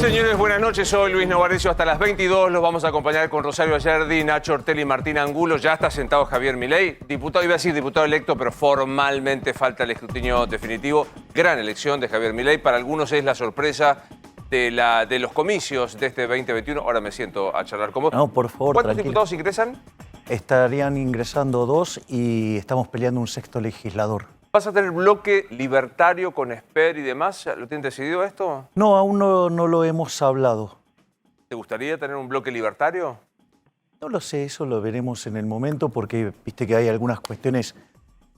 Señores, buenas noches. Soy Luis Novarecio. Hasta las 22 los vamos a acompañar con Rosario Ayerdi, Nacho Ortelli y Martín Angulo. Ya está sentado Javier Milei, diputado, iba a decir diputado electo, pero formalmente falta el escrutinio definitivo. Gran elección de Javier Milei. Para algunos es la sorpresa de los comicios de este 2021. Ahora me siento a charlar con vos. No, por favor, ¿Cuántos tranquilo. diputados ingresan? Estarían ingresando 2 y estamos peleando un sexto legislador. ¿Vas a tener bloque libertario con Esper y demás? ¿Lo tienen decidido esto? No, aún no lo hemos hablado. ¿Te gustaría tener un bloque libertario? No lo sé, eso lo veremos en el momento porque viste que hay algunas cuestiones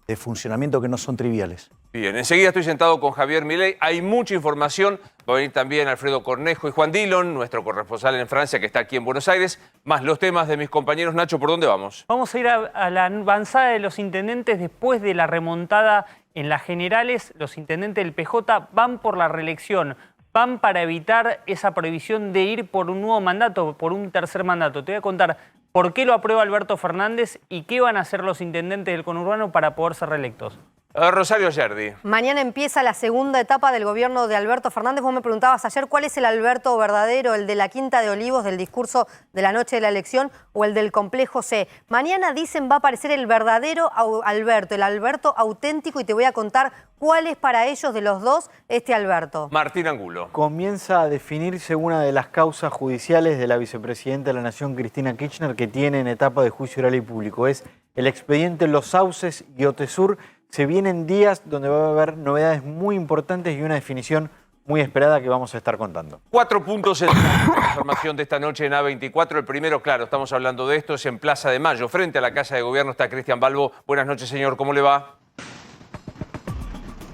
de funcionamiento que no son triviales. Bien, enseguida estoy sentado con Javier Milei. Hay mucha información. Va a venir también Alfredo Cornejo y Juan Dillon, nuestro corresponsal en Francia, que está aquí en Buenos Aires, más los temas de mis compañeros. Nacho, ¿por dónde vamos? Vamos a ir a la avanzada de los intendentes después de la remontada en las generales. Los intendentes del PJ van por la reelección, van para evitar esa prohibición de ir por un nuevo mandato, por un tercer mandato. Te voy a contar por qué lo aprueba Alberto Fernández y qué van a hacer los intendentes del conurbano para poder ser reelectos. Rosario Ayerdi. Mañana empieza la segunda etapa del gobierno de Alberto Fernández. Vos me preguntabas ayer cuál es el Alberto verdadero, el de la Quinta de Olivos, del discurso de la noche de la elección o el del Complejo C. Mañana dicen va a aparecer el verdadero Alberto, el Alberto auténtico, y te voy a contar cuál es para ellos de los dos este Alberto. Martín Angulo. Comienza a definirse una de las causas judiciales de la vicepresidenta de la Nación, Cristina Kirchner, que tiene en etapa de juicio oral y público. Es el expediente Los Sauces y Otesur. Se vienen días donde va a haber novedades muy importantes y una definición muy esperada que vamos a estar contando. 4 puntos en la información de esta noche en A24. El primero, claro, estamos hablando de esto, es en Plaza de Mayo. Frente a la Casa de Gobierno está Cristian Balbo. Buenas noches, señor. ¿Cómo le va?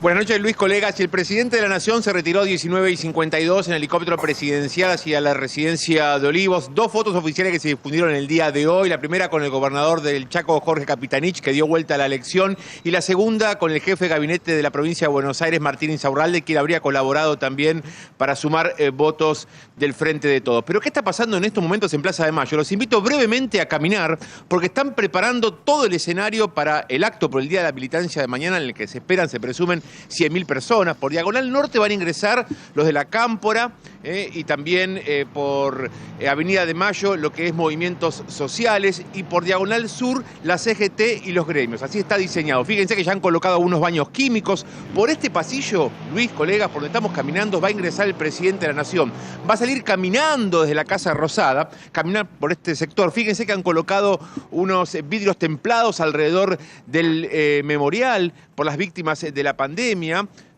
Buenas noches, Luis, colegas. Y el presidente de la Nación se retiró 19:52 en helicóptero presidencial hacia la residencia de Olivos. 2 fotos oficiales que se difundieron el día de hoy. La primera con el gobernador del Chaco, Jorge Capitanich, que dio vuelta a la elección. Y la segunda con el jefe de gabinete de la provincia de Buenos Aires, Martín Insaurralde, quien habría colaborado también para sumar votos del Frente de Todos. Pero ¿qué está pasando en estos momentos en Plaza de Mayo? Los invito brevemente a caminar porque están preparando todo el escenario para el acto por el Día de la Militancia de mañana, en el que se esperan, se presumen, 100.000 personas. Por Diagonal Norte van a ingresar los de la Cámpora y también por Avenida de Mayo lo que es movimientos sociales, y por Diagonal Sur la CGT y los gremios. Así está diseñado. Fíjense que ya han colocado unos baños químicos. Por este pasillo, Luis, colegas, por donde estamos caminando, va a ingresar el presidente de la Nación. Va a salir caminando desde la Casa Rosada, caminar por este sector. Fíjense que han colocado unos vidrios templados alrededor del memorial por las víctimas de la pandemia,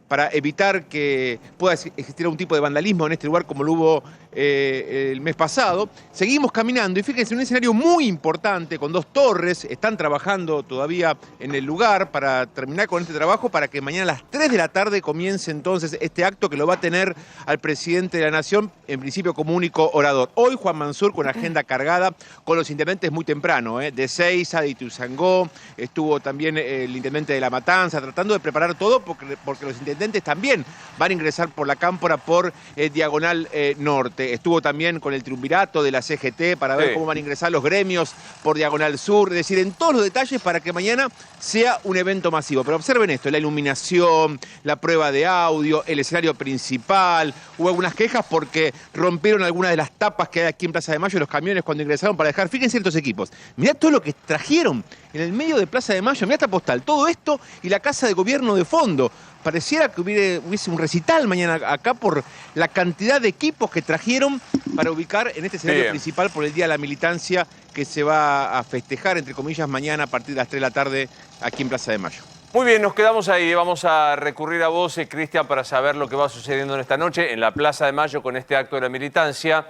para evitar que pueda existir algún tipo de vandalismo en este lugar como lo hubo el mes pasado. Seguimos caminando y fíjense, un escenario muy importante con 2 torres. Están trabajando todavía en el lugar para terminar con este trabajo, para que mañana a las 3 de la tarde comience entonces este acto que lo va a tener al presidente de la Nación, en principio como único orador. Hoy Juan Mansur con agenda cargada con los intendentes muy temprano, de Seiza, de Ituzaingó, estuvo también el intendente de La Matanza, tratando de preparar todo porque los intendentes también van a ingresar por la Cámpora por Diagonal Norte. Estuvo también con el triunvirato de la CGT para ver cómo van a ingresar los gremios por Diagonal Sur, es decir, en todos los detalles para que mañana sea un evento masivo. Pero observen esto, la iluminación, la prueba de audio, el escenario principal. Hubo algunas quejas porque rompieron algunas de las tapas que hay aquí en Plaza de Mayo los camiones cuando ingresaron para dejar. Fíjense estos equipos. Mirá todo lo que trajeron en el medio de Plaza de Mayo. Mirá esta postal, todo esto y la Casa de Gobierno de fondo. Pareciera que hubiese un recital mañana acá por la cantidad de equipos que trajeron para ubicar en este escenario principal por el Día de la Militancia, que se va a festejar, entre comillas, mañana a partir de las 3 de la tarde aquí en Plaza de Mayo. Muy bien, nos quedamos ahí. Vamos a recurrir a vos, Cristian, para saber lo que va sucediendo en esta noche en la Plaza de Mayo con este acto de la militancia.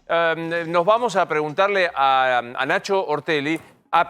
Nos vamos a preguntarle a Nacho Ortelli,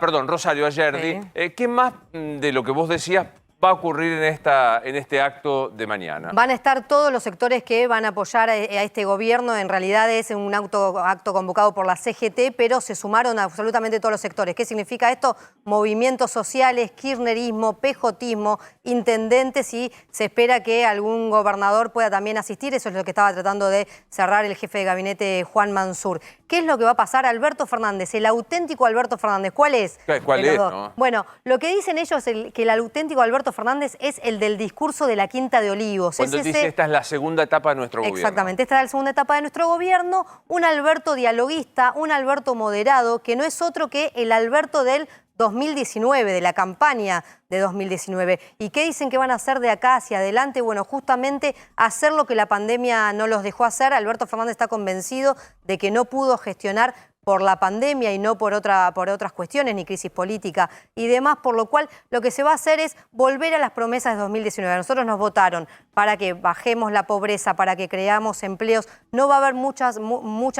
Rosario Ayerdi, ¿qué más de lo que vos decías va a ocurrir en este acto de mañana? Van a estar todos los sectores que van a apoyar a este gobierno. En realidad es un acto convocado por la CGT, pero se sumaron absolutamente todos los sectores. ¿Qué significa esto? Movimientos sociales, kirchnerismo, pejotismo, intendentes, y se espera que algún gobernador pueda también asistir. Eso es lo que estaba tratando de cerrar el jefe de gabinete, Juan Mansur. ¿Qué es lo que va a pasar? Alberto Fernández, el auténtico Alberto Fernández. ¿Cuál es? ¿Cuál es? ¿No? Bueno, lo que dicen ellos es que el auténtico Alberto Fernández es el del discurso de la Quinta de Olivos. Cuando dice esta es la segunda etapa de nuestro gobierno. Exactamente, esta es la segunda etapa de nuestro gobierno. Un Alberto dialoguista, un Alberto moderado, que no es otro que el Alberto del 2019, de la campaña de 2019. ¿Y qué dicen que van a hacer de acá hacia adelante? Bueno, justamente hacer lo que la pandemia no los dejó hacer. Alberto Fernández está convencido de que no pudo gestionar por la pandemia y no por otras cuestiones, ni crisis política y demás, por lo cual lo que se va a hacer es volver a las promesas de 2019. A nosotros nos votaron para que bajemos la pobreza, para que creamos empleos. No va a haber muchas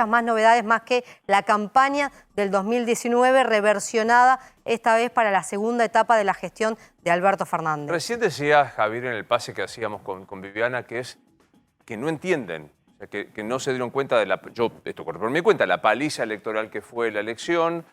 más novedades más que la campaña del 2019 reversionada esta vez para la segunda etapa de la gestión de Alberto Fernández. Recién decía Javier en el pase que hacíamos con Viviana que es que no entienden. O sea, que no se dieron cuenta de esto corre por mi cuenta, la paliza electoral que fue la elección,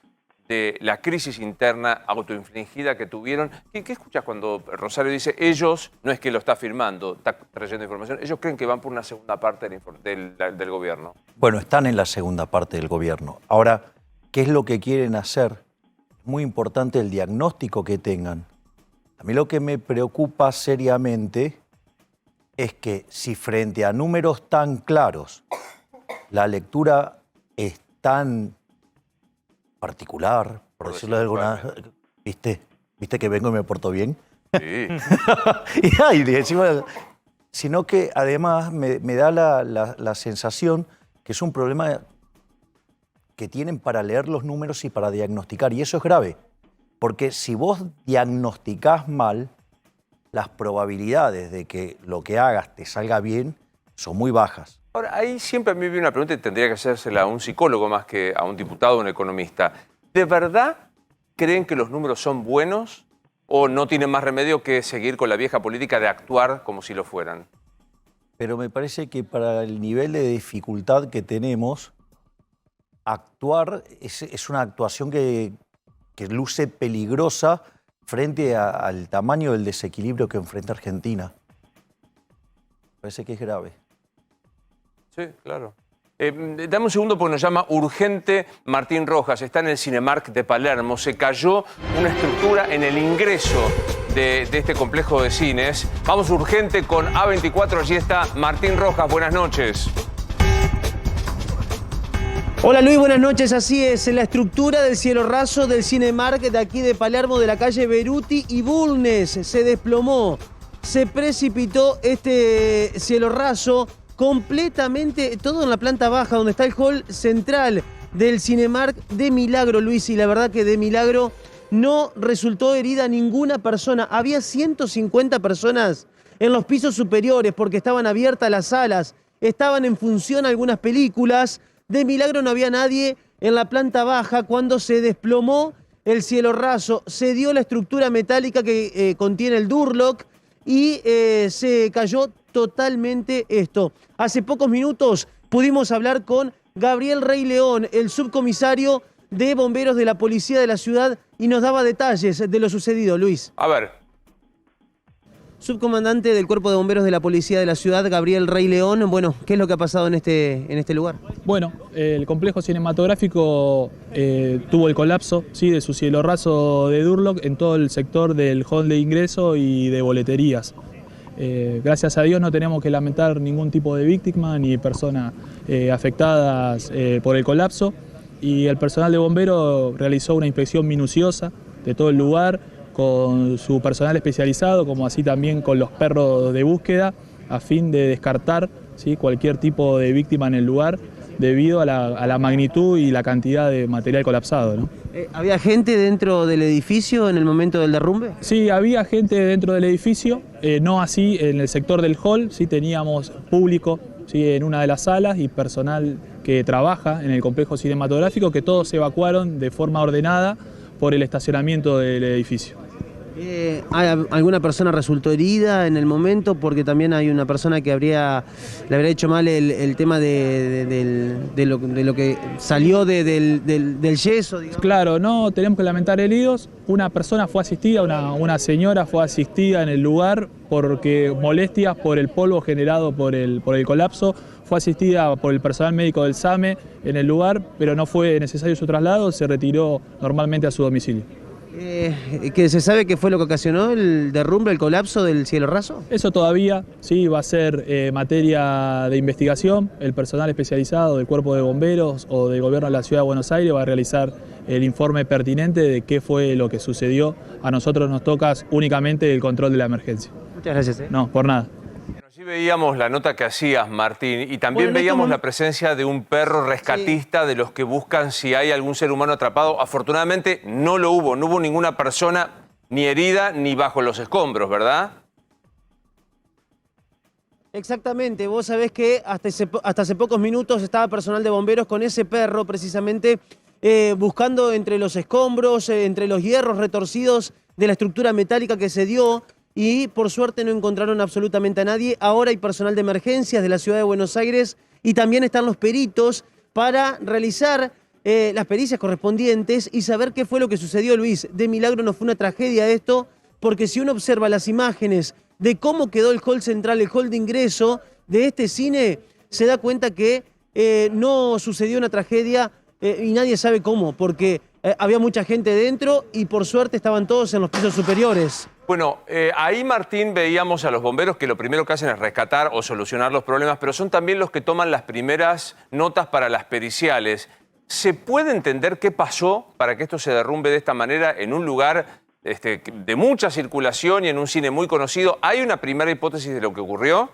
de la crisis interna autoinfligida que tuvieron. ¿Qué escuchas cuando Rosario dice ellos, no es que lo está afirmando, está trayendo información, ellos creen que van por una segunda parte del gobierno? Bueno, están en la segunda parte del gobierno. Ahora, ¿qué es lo que quieren hacer? Es muy importante el diagnóstico que tengan. A mí lo que me preocupa seriamente es que si frente a números tan claros la lectura es tan particular, por decirlo de alguna manera, ¿viste que vengo y me porto bien? Sí. y encima, sino que además me da la sensación que es un problema que tienen para leer los números y para diagnosticar, y eso es grave, porque si vos diagnosticás mal, las probabilidades de que lo que hagas te salga bien son muy bajas. Ahora, ahí siempre a mí viene una pregunta y tendría que hacérsela a un psicólogo más que a un diputado o un economista. ¿De verdad creen que los números son buenos o no tienen más remedio que seguir con la vieja política de actuar como si lo fueran? Pero me parece que para el nivel de dificultad que tenemos, actuar es una actuación que luce peligrosa frente al tamaño del desequilibrio que enfrenta Argentina. Parece que es grave. Sí, claro. Dame un segundo porque nos llama urgente Martín Rojas. Está en el Cinemark de Palermo. Se cayó una estructura en el ingreso de este complejo de cines. Vamos urgente con A24. Allí está Martín Rojas. Buenas noches. Hola Luis, buenas noches. Así es, la estructura del cielo raso del Cinemark de aquí de Palermo, de la calle Beruti y Bulnes, se desplomó. Se precipitó este cielo raso completamente, todo en la planta baja, donde está el hall central del Cinemark de milagro, Luis. Y la verdad que de milagro no resultó herida ninguna persona. Había 150 personas en los pisos superiores porque estaban abiertas las salas, estaban en función algunas películas. De milagro no había nadie en la planta baja cuando se desplomó el cielo raso. Se dio la estructura metálica que contiene el Durlock y se cayó totalmente esto. Hace pocos minutos pudimos hablar con Gabriel Rey León, el subcomisario de bomberos de la policía de la ciudad, y nos daba detalles de lo sucedido, Luis. A ver. Subcomandante del Cuerpo de Bomberos de la Policía de la Ciudad, Gabriel Rey León. Bueno, ¿qué es lo que ha pasado en este lugar? Bueno, el complejo cinematográfico tuvo el colapso, ¿sí?, de su cielo raso de Durlock en todo el sector del hall de ingreso y de boleterías. Gracias a Dios no tenemos que lamentar ningún tipo de víctima ni personas afectadas por el colapso, y el personal de bomberos realizó una inspección minuciosa de todo el lugar, con su personal especializado, como así también con los perros de búsqueda, a fin de descartar, ¿sí?, cualquier tipo de víctima en el lugar, debido a la magnitud y la cantidad de material colapsado, ¿no? ¿Había gente dentro del edificio en el momento del derrumbe? Sí, había gente dentro del edificio, no así en el sector del hall. Sí teníamos público, sí, en una de las salas y personal que trabaja en el complejo cinematográfico, que todos se evacuaron de forma ordenada por el estacionamiento del edificio. ¿Alguna persona resultó herida en el momento? Porque también hay una persona que le habría hecho mal el tema de lo que salió del yeso, digamos. Claro, no tenemos que lamentar heridos. Una persona fue asistida, una señora fue asistida en el lugar porque molestias por el polvo generado por el colapso. Fue asistida por el personal médico del SAME en el lugar, pero no fue necesario su traslado, se retiró normalmente a su domicilio. ¿Que se sabe qué fue lo que ocasionó el derrumbe, el colapso del cielo raso? Eso todavía sí va a ser materia de investigación. El personal especializado del Cuerpo de Bomberos o del Gobierno de la Ciudad de Buenos Aires va a realizar el informe pertinente de qué fue lo que sucedió. A nosotros nos toca únicamente el control de la emergencia. Muchas gracias. No, por nada. Allí veíamos la nota que hacías, Martín, y también Bueno, veíamos la presencia de un perro rescatista de los que buscan si hay algún ser humano atrapado. Afortunadamente no lo hubo, no hubo ninguna persona ni herida ni bajo los escombros, ¿verdad? Exactamente, vos sabés que hasta hace pocos minutos estaba personal de bomberos con ese perro precisamente buscando entre los escombros, entre los hierros retorcidos de la estructura metálica que se dio, y por suerte no encontraron absolutamente a nadie. Ahora hay personal de emergencias de la Ciudad de Buenos Aires y también están los peritos para realizar las pericias correspondientes y saber qué fue lo que sucedió, Luis. De milagro no fue una tragedia esto, porque si uno observa las imágenes de cómo quedó el hall central, el hall de ingreso de este cine, se da cuenta que no sucedió una tragedia y nadie sabe cómo, porque había mucha gente dentro y por suerte estaban todos en los pisos superiores. Bueno, ahí, Martín, veíamos a los bomberos que lo primero que hacen es rescatar o solucionar los problemas, pero son también los que toman las primeras notas para las periciales. ¿Se puede entender qué pasó para que esto se derrumbe de esta manera en un lugar de mucha circulación y en un cine muy conocido? ¿Hay una primera hipótesis de lo que ocurrió?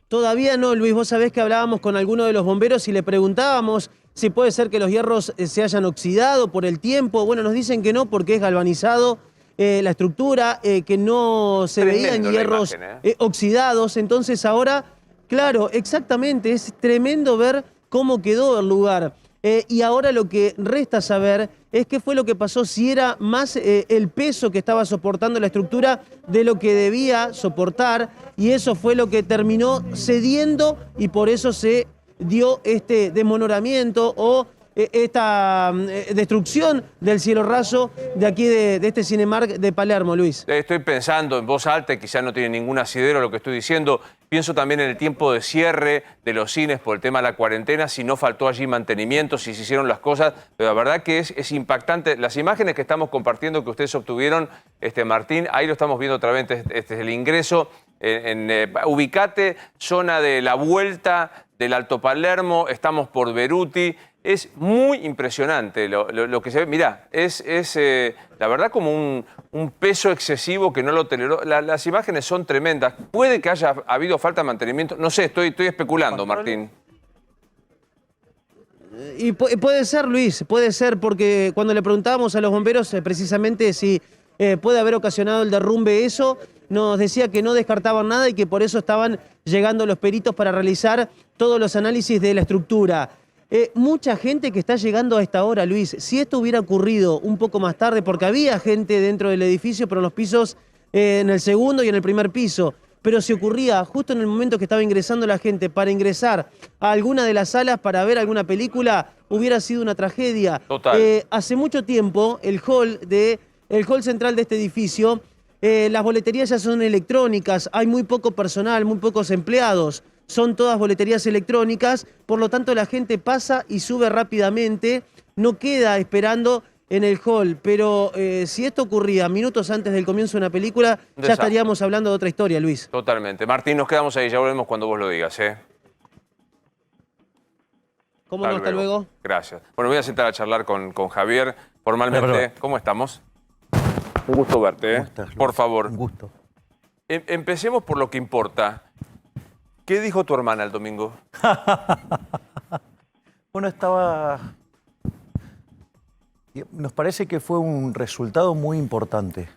Todavía no, Luis. Vos sabés que hablábamos con alguno de los bomberos y le preguntábamos si puede ser que los hierros se hayan oxidado por el tiempo. Bueno, nos dicen que no, porque es galvanizado la estructura, que no se veían hierros oxidados. Entonces ahora, claro, exactamente, es tremendo ver cómo quedó el lugar. Y ahora lo que resta saber es qué fue lo que pasó, si era más el peso que estaba soportando la estructura de lo que debía soportar, y eso fue lo que terminó cediendo y por eso se dio este desmoronamiento o esta destrucción del cielo raso de aquí de este Cinemark de Palermo, Luis. Estoy pensando en voz alta y quizás no tiene ningún asidero lo que estoy diciendo. Pienso también en el tiempo de cierre de los cines por el tema de la cuarentena, si no faltó allí mantenimiento, si se hicieron las cosas. Pero la verdad que es impactante. Las imágenes que estamos compartiendo que ustedes obtuvieron, Martín, ahí lo estamos viendo otra vez, este es el ingreso. Ubicate, zona de la vuelta del Alto Palermo, estamos por Beruti. Es muy impresionante lo que se ve. Mirá, es la verdad como un peso excesivo que no lo toleró. Las imágenes son tremendas. Puede que haya habido falta de mantenimiento. No sé, estoy especulando, Martín. Y puede ser, Luis, puede ser, porque cuando le preguntábamos a los bomberos precisamente si puede haber ocasionado el derrumbe eso, nos decía que no descartaban nada y que por eso estaban llegando los peritos para realizar todos los análisis de la estructura. Mucha gente que está llegando a esta hora, Luis. Si esto hubiera ocurrido un poco más tarde, porque había gente dentro del edificio, pero en los pisos, en el segundo y en el primer piso, pero si ocurría justo en el momento que estaba ingresando la gente para ingresar a alguna de las salas para ver alguna película, hubiera sido una tragedia. Total. Hace mucho tiempo, el hall central de este edificio, las boleterías ya son electrónicas, hay muy poco personal, muy pocos empleados. Son todas boleterías electrónicas, por lo tanto la gente pasa y sube rápidamente, no queda esperando en el hall. Pero si esto ocurría minutos antes del comienzo de una película, ya estaríamos hablando de otra historia, Luis. Totalmente. Martín, nos quedamos ahí, ya volvemos cuando vos lo digas, ¿eh? ¿Cómo no? Hasta luego. Gracias. Bueno, voy a sentar a charlar con Javier formalmente. ¿Cómo estamos? Un gusto verte, ¿eh? ¿Cómo estás, Luis? Por favor. Un gusto. Empecemos por lo que importa. ¿Qué dijo tu hermana el domingo? Bueno, nos parece que fue un resultado muy importante.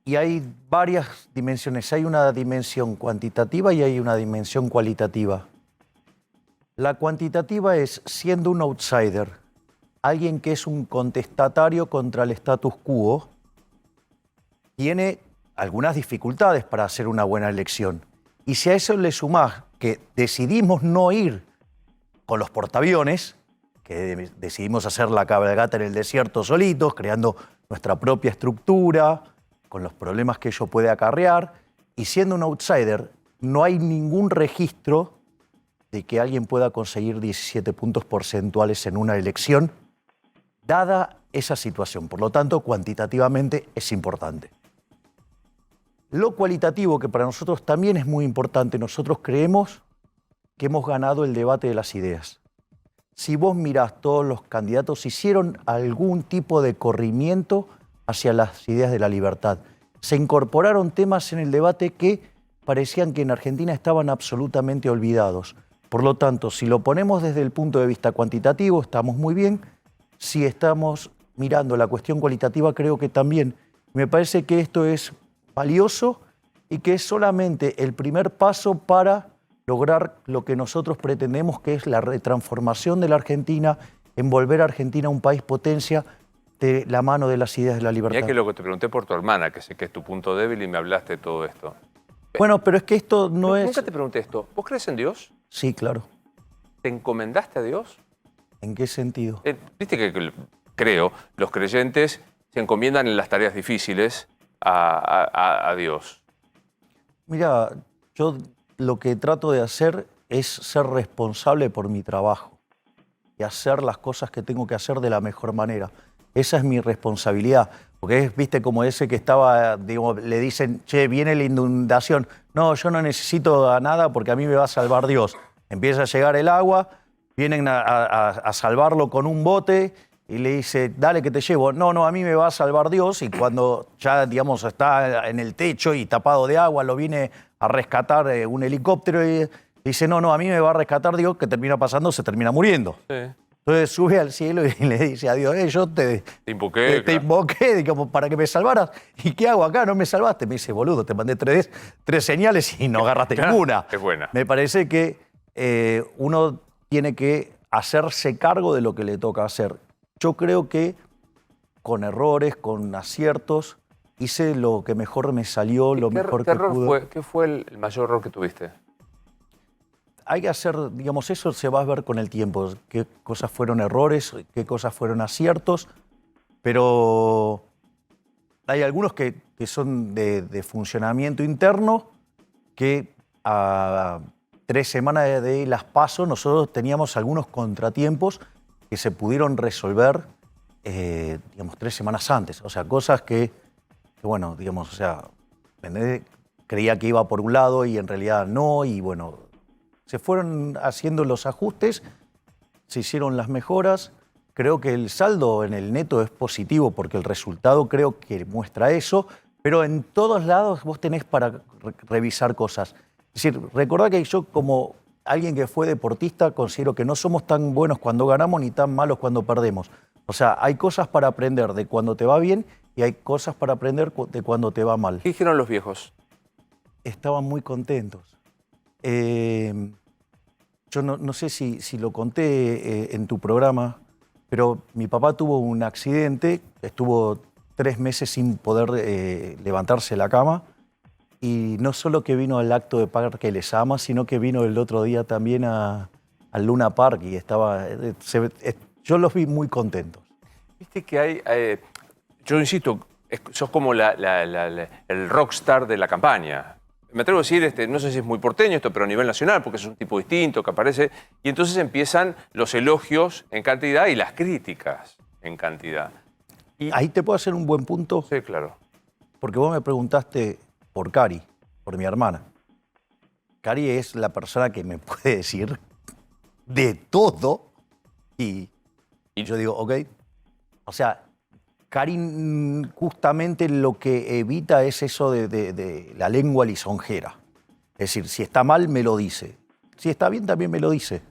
Y hay varias dimensiones. Hay una dimensión cuantitativa y hay una dimensión cualitativa. La cuantitativa es, siendo un outsider, alguien que es un contestatario contra el status quo, tiene algunas dificultades para hacer una buena elección. Y si a eso le sumás que decidimos no ir con los portaaviones, que decidimos hacer la cabalgata en el desierto solitos, creando nuestra propia estructura, con los problemas que ello puede acarrear, y siendo un outsider, no hay ningún registro de que alguien pueda conseguir 17 puntos porcentuales en una elección, dada esa situación. Por lo tanto, cuantitativamente es importante. Lo cualitativo, que para nosotros también es muy importante, nosotros creemos que hemos ganado el debate de las ideas. Si vos mirás, todos los candidatos hicieron algún tipo de corrimiento hacia las ideas de la libertad. Se incorporaron temas en el debate que parecían que en Argentina estaban absolutamente olvidados. Por lo tanto, si lo ponemos desde el punto de vista cuantitativo, estamos muy bien. Si estamos mirando la cuestión cualitativa, creo que también. Me parece que esto es valioso y que es solamente el primer paso para lograr lo que nosotros pretendemos, que es la retransformación de la Argentina, en volver a Argentina un país potencia de la mano de las ideas de la libertad. Mirá que lo que te pregunté por tu hermana, que sé que es tu punto débil y me hablaste de todo esto. Bueno, pero es que esto no es... Nunca te pregunté esto. ¿Vos crees en Dios? Sí, claro. ¿Te encomendaste a Dios? ¿En qué sentido? Viste que creo, los creyentes se encomiendan en las tareas difíciles a Dios. Mira, yo lo que trato de hacer es ser responsable por mi trabajo y hacer las cosas que tengo que hacer de la mejor manera. Esa es mi responsabilidad. Porque es, viste, como ese que estaba, digamos, le dicen, che, viene la inundación. No, yo no necesito a nada porque a mí me va a salvar Dios. Empieza a llegar el agua, vienen a salvarlo con un bote y le dice, dale que te llevo. No, no, a mí me va a salvar Dios. Y cuando ya, digamos, está en el techo y tapado de agua, lo viene a rescatar un helicóptero y dice, no, no, a mí me va a rescatar Dios, que termina pasando, se termina muriendo. Sí. Entonces sube al cielo y le dice a Dios, yo te invoqué, te invoqué, digamos, para que me salvaras. ¿Y qué hago acá? ¿No me salvaste? Me dice, boludo, te mandé tres señales y no agarraste ninguna. Es buena. Me parece que uno tiene que hacerse cargo de lo que le toca hacer. Yo creo que con errores, con aciertos, hice lo que mejor me salió, lo mejor que pude. ¿Qué fue el mayor error que tuviste? Hay que hacer, digamos, eso se va a ver con el tiempo, qué cosas fueron errores, qué cosas fueron aciertos, pero hay algunos que son de funcionamiento interno, que a 3 semanas de las PASO nosotros teníamos algunos contratiempos que se pudieron resolver, digamos, 3 semanas antes. O sea, cosas que bueno, digamos, o sea, creía que iba por un lado y en realidad no, y bueno, se fueron haciendo los ajustes, se hicieron las mejoras. Creo que el saldo en el neto es positivo porque el resultado creo que muestra eso, pero en todos lados vos tenés para revisar cosas. Es decir, recordá que yo, como alguien que fue deportista, considero que no somos tan buenos cuando ganamos ni tan malos cuando perdemos. O sea, hay cosas para aprender de cuando te va bien y hay cosas para aprender de cuando te va mal. ¿Qué dijeron los viejos? Estaban muy contentos. Yo no sé si lo conté en tu programa, pero mi papá tuvo un accidente, estuvo 3 meses sin poder levantarse de la cama, y no solo que vino al acto de Parque Les Ama, sino que vino el otro día también al Luna Park y estaba, yo los vi muy contentos. Viste que hay, yo insisto, sos como el rockstar de la campaña. Me atrevo a decir, no sé si es muy porteño esto, pero a nivel nacional, porque es un tipo distinto que aparece. Y entonces empiezan los elogios en cantidad y las críticas en cantidad. Ahí te puedo hacer un buen punto. Sí, claro. Porque vos me preguntaste por Cari, por mi hermana. Cari es la persona que me puede decir de todo y yo digo, ok. O sea, Cari justamente lo que evita es eso de la lengua lisonjera. Es decir, si está mal, me lo dice. Si está bien, también me lo dice.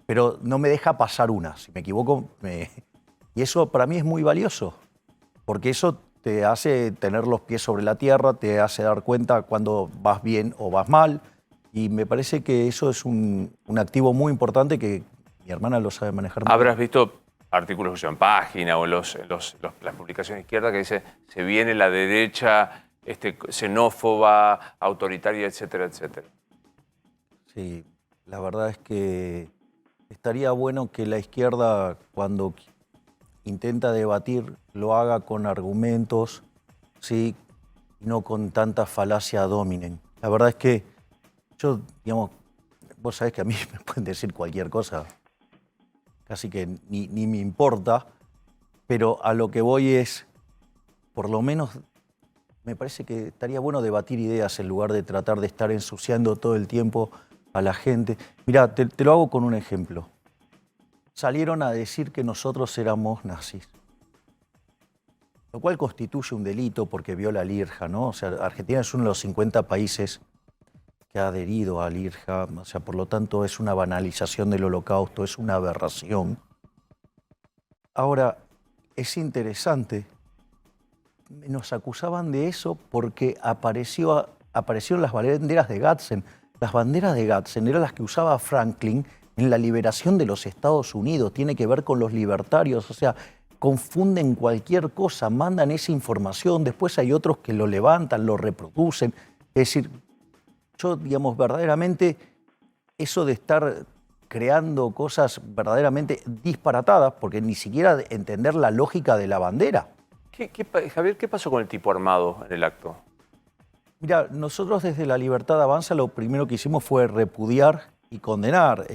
Pero no me deja pasar una. Si me equivoco, Y eso para mí es muy valioso. Porque eso te hace tener los pies sobre la tierra, te hace dar cuenta cuando vas bien o vas mal. Y me parece que eso es un activo muy importante que mi hermana lo sabe manejar muy bien. Habrás visto artículos en Página o en las publicaciones de izquierda que dice se viene la derecha xenófoba, autoritaria, etcétera, etcétera. Sí, la verdad es que estaría bueno que la izquierda, cuando intenta debatir, lo haga con argumentos, ¿sí? No con tanta falacia dominen. La verdad es que yo, digamos, vos sabés que a mí me pueden decir cualquier cosa, casi que ni me importa, pero a lo que voy es, por lo menos, me parece que estaría bueno debatir ideas en lugar de tratar de estar ensuciando todo el tiempo a la gente. Mirá, te lo hago con un ejemplo. Salieron a decir que nosotros éramos nazis, lo cual constituye un delito porque viola al IRJA, ¿no? O sea, Argentina es uno de los 50 países que ha adherido al IRJA, o sea, por lo tanto es una banalización del holocausto, es una aberración. Ahora, es interesante, nos acusaban de eso porque aparecieron las banderas de Gadsden. Las banderas de Gadsden eran las que usaba Franklin en la liberación de los Estados Unidos, tiene que ver con los libertarios, o sea, confunden cualquier cosa, mandan esa información, después hay otros que lo levantan, lo reproducen. Es decir, yo, digamos, verdaderamente, eso de estar creando cosas verdaderamente disparatadas, porque ni siquiera entender la lógica de la bandera. Javier, ¿qué pasó con el tipo armado en el acto? Mira, nosotros desde La Libertad Avanza lo primero que hicimos fue repudiar y condenar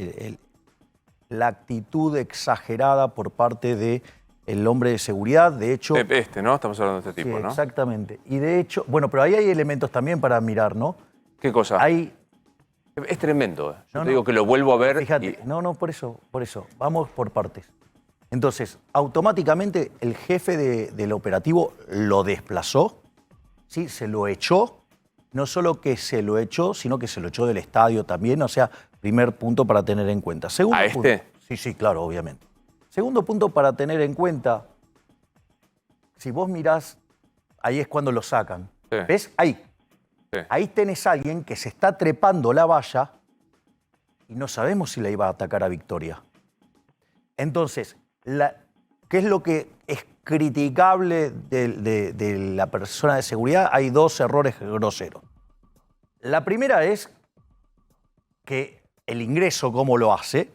la actitud exagerada por parte del hombre de seguridad. De hecho... ¿no? Estamos hablando de este tipo, sí, ¿no? Exactamente. Y de hecho, bueno, pero ahí hay elementos también para mirar, ¿no? ¿Qué cosa? Es tremendo. Yo te digo que lo vuelvo a ver. Fíjate, por eso. Vamos por partes. Entonces, automáticamente el jefe del operativo lo desplazó, ¿sí? Se lo echó. No solo que se lo echó, sino que se lo echó del estadio también. O sea, primer punto para tener en cuenta. Segundo punto, sí, claro, obviamente. Segundo punto para tener en cuenta, si vos mirás, ahí es cuando lo sacan. Sí. ¿Ves? Ahí. Sí. Ahí tenés a alguien que se está trepando la valla y no sabemos si la iba a atacar a Victoria. Entonces, ¿qué es lo que es criticable de la persona de seguridad? Hay dos errores groseros. La primera es que el ingreso, cómo lo hace,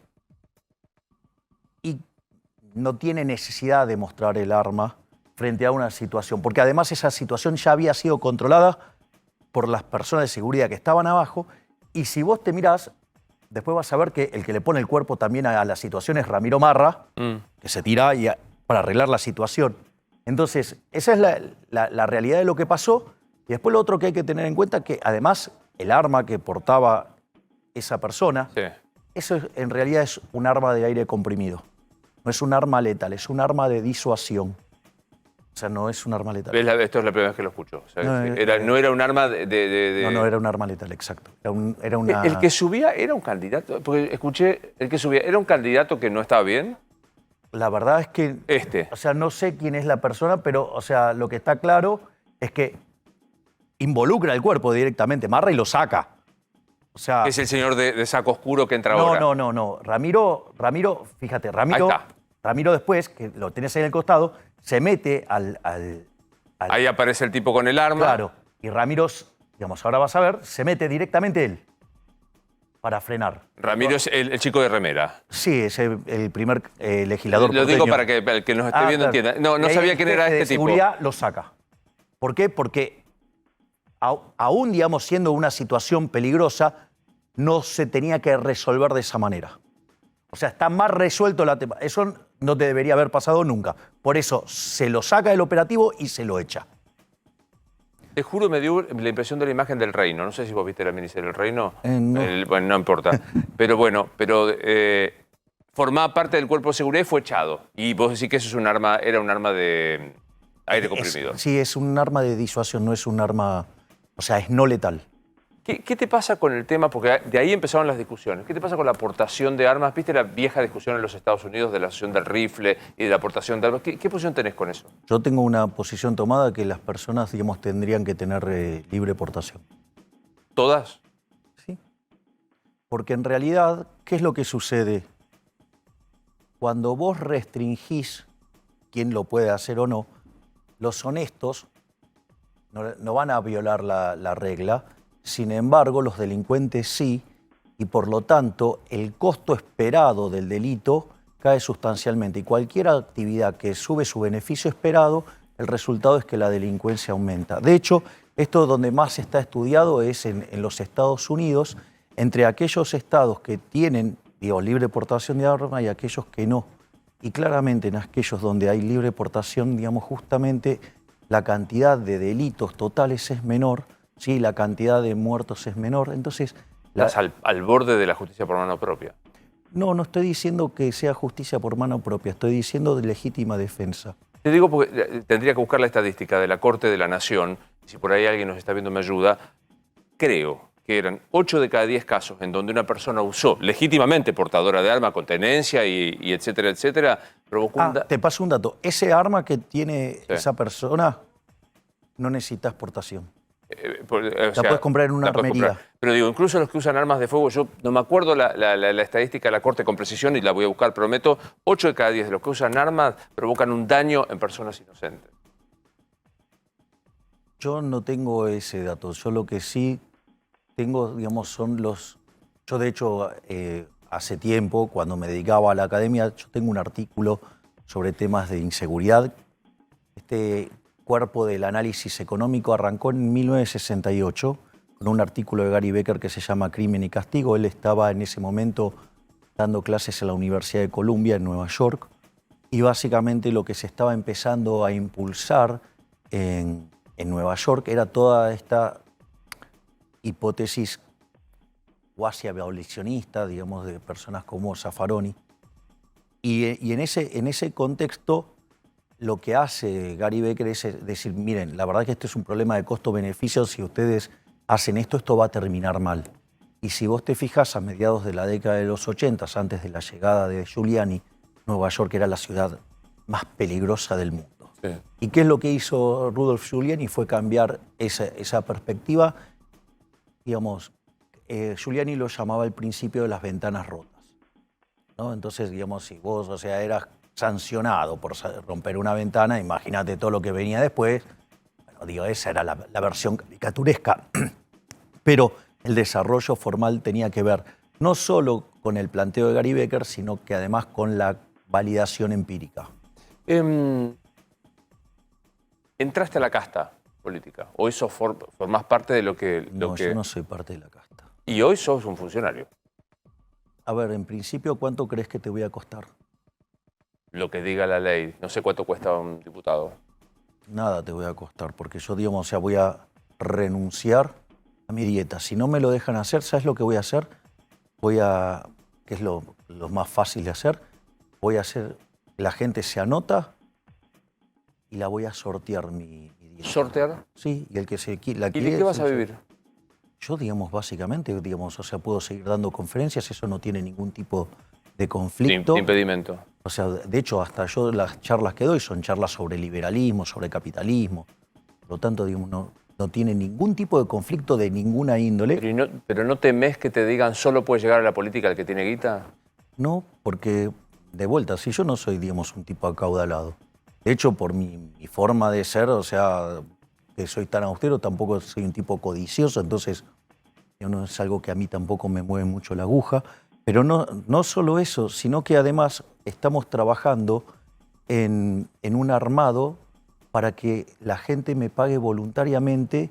y no tiene necesidad de mostrar el arma frente a una situación, porque además esa situación ya había sido controlada por las personas de seguridad que estaban abajo, y si vos te mirás, después vas a ver que el que le pone el cuerpo también a la situación es Ramiro Marra, que se tira para arreglar la situación. Entonces, esa es la realidad de lo que pasó. Y después lo otro que hay que tener en cuenta que además el arma que portaba esa persona, eso en realidad es un arma de aire comprimido. No es un arma letal, es un arma de disuasión. O sea, no es un arma letal. Esto es la primera vez que lo escucho. O sea, no era un arma de... No, era un arma letal, exacto. Era una... ¿El que subía era un candidato? Porque escuché, el que subía, ¿era un candidato que no estaba bien? La verdad es que... O sea, no sé quién es la persona, pero, o sea, lo que está claro es que involucra el cuerpo directamente, Marra y lo saca. O sea... Es el señor de saco oscuro que entra ahora. No. Ramiro, fíjate, Ramiro después, que lo tenés ahí en el costado, se mete al... Ahí aparece el tipo con el arma. Claro. Y Ramiro, digamos, ahora vas a ver, se mete directamente él para frenar. Ramiro es el chico de remera. Sí, es el primer legislador. Lo digo para que el que nos esté viendo entienda. No sabía quién era este tipo. Seguridad lo saca. ¿Por qué? Porque aún, digamos, siendo una situación peligrosa, no se tenía que resolver de esa manera. O sea, está más resuelto la tema. Eso no te debería haber pasado nunca. Por eso se lo saca del operativo y se lo echa. Te juro, me dio la impresión de la imagen del Reino. No sé si vos viste la miniserie del Reino. No. Bueno, no importa. Pero formaba parte del cuerpo de seguridad y fue echado. Y vos decís que eso es era un arma de aire comprimido. Sí, es un arma de disuasión, no es un arma... O sea, es no letal. ¿Qué te pasa con el tema? Porque de ahí empezaron las discusiones. ¿Qué te pasa con la aportación de armas? ¿Viste la vieja discusión en los Estados Unidos de la asociación del rifle y de la aportación de armas? ¿Qué posición tenés con eso? Yo tengo una posición tomada que las personas, digamos, tendrían que tener libre portación. ¿Todas? Sí. Porque en realidad, ¿qué es lo que sucede? Cuando vos restringís quién lo puede hacer o no, los honestos no van a violar la regla. Sin embargo, los delincuentes sí, y por lo tanto el costo esperado del delito cae sustancialmente. Y cualquier actividad que sube su beneficio esperado, el resultado es que la delincuencia aumenta. De hecho, esto donde más está estudiado es en los Estados Unidos, entre aquellos estados que tienen, digo, libre portación de armas y aquellos que no. Y claramente en aquellos donde hay libre portación, digamos, justamente la cantidad de delitos totales es menor, ¿sí? La cantidad de muertos es menor. Entonces, Estás al borde de la justicia por mano propia. no estoy diciendo que sea justicia por mano propia, estoy diciendo de legítima defensa. Te digo porque tendría que buscar la estadística de la Corte de la Nación. Si por ahí alguien nos está viendo me ayuda. Creo que eran 8 de cada 10 casos en donde una persona usó legítimamente portadora de arma con tenencia y etcétera, etcétera, provocó un Te paso un dato. Ese arma que tiene Sí. esa persona no necesita exportación. la puedes comprar en una armería. Pero digo, incluso los que usan armas de fuego, yo no me acuerdo la estadística de la Corte con precisión y la voy a buscar, prometo, 8 de cada 10 de los que usan armas provocan un daño en personas inocentes. Yo no tengo ese dato. Yo lo que sí tengo, digamos, son los... Yo, de hecho, hace tiempo, cuando me dedicaba a la academia, yo tengo un artículo sobre temas de inseguridad. Este cuerpo del análisis económico arrancó en 1968 con un artículo de Gary Becker que se llama Crimen y Castigo. Él estaba en ese momento dando clases en la Universidad de Columbia en Nueva York y básicamente lo que se estaba empezando a impulsar en Nueva York era toda esta hipótesis cuasi abolicionista, digamos, de personas como Zaffaroni. Y en ese contexto, lo que hace Gary Becker es decir, miren, la verdad que este es un problema de costo-beneficio, si ustedes hacen esto, esto va a terminar mal. Y si vos te fijas, a mediados de la década de los 80, antes de la llegada de Giuliani, Nueva York era la ciudad más peligrosa del mundo. Sí. ¿Y qué es lo que hizo Rudolf Giuliani? Fue cambiar esa perspectiva. Digamos, Giuliani lo llamaba el principio de las ventanas rotas, ¿no? Entonces, digamos, si vos, o sea, eras sancionado por romper una ventana, imagínate todo lo que venía después. Bueno, digo, esa era la versión caricaturesca. Pero el desarrollo formal tenía que ver no solo con el planteo de Gary Becker, sino que además con la validación empírica. ¿Entraste a la casta política? ¿O eso formás parte de lo que...? No, yo no soy parte de la casta. Y hoy sos un funcionario. A ver, en principio, ¿cuánto crees que te voy a costar? Lo que diga la ley. No sé cuánto cuesta un diputado. Nada te voy a costar, porque yo, digamos, o sea, voy a renunciar a mi dieta. Si no me lo dejan hacer, ¿sabes lo que voy a hacer? Que es lo más fácil de hacer, voy a hacer que la gente se anota y la voy a sortear mi dieta. ¿Sortear? Sí, y el que la ¿Y quiere... de qué vas a vivir? Yo, digamos, básicamente, digamos, o sea, puedo seguir dando conferencias, eso no tiene ningún tipo de conflicto. Impedimento. O sea, de hecho, hasta yo las charlas que doy son charlas sobre liberalismo, sobre capitalismo. Por lo tanto, digamos, no tiene ningún tipo de conflicto de ninguna índole. Pero no temes que te digan solo puede llegar a la política el que tiene guita. No, porque, de vuelta, si yo no soy, digamos, un tipo acaudalado. De hecho, por mi forma de ser, o sea, que soy tan austero, tampoco soy un tipo codicioso, entonces no es algo que a mí tampoco me mueve mucho la aguja. Pero no solo eso, sino que además estamos trabajando en un armado para que la gente me pague voluntariamente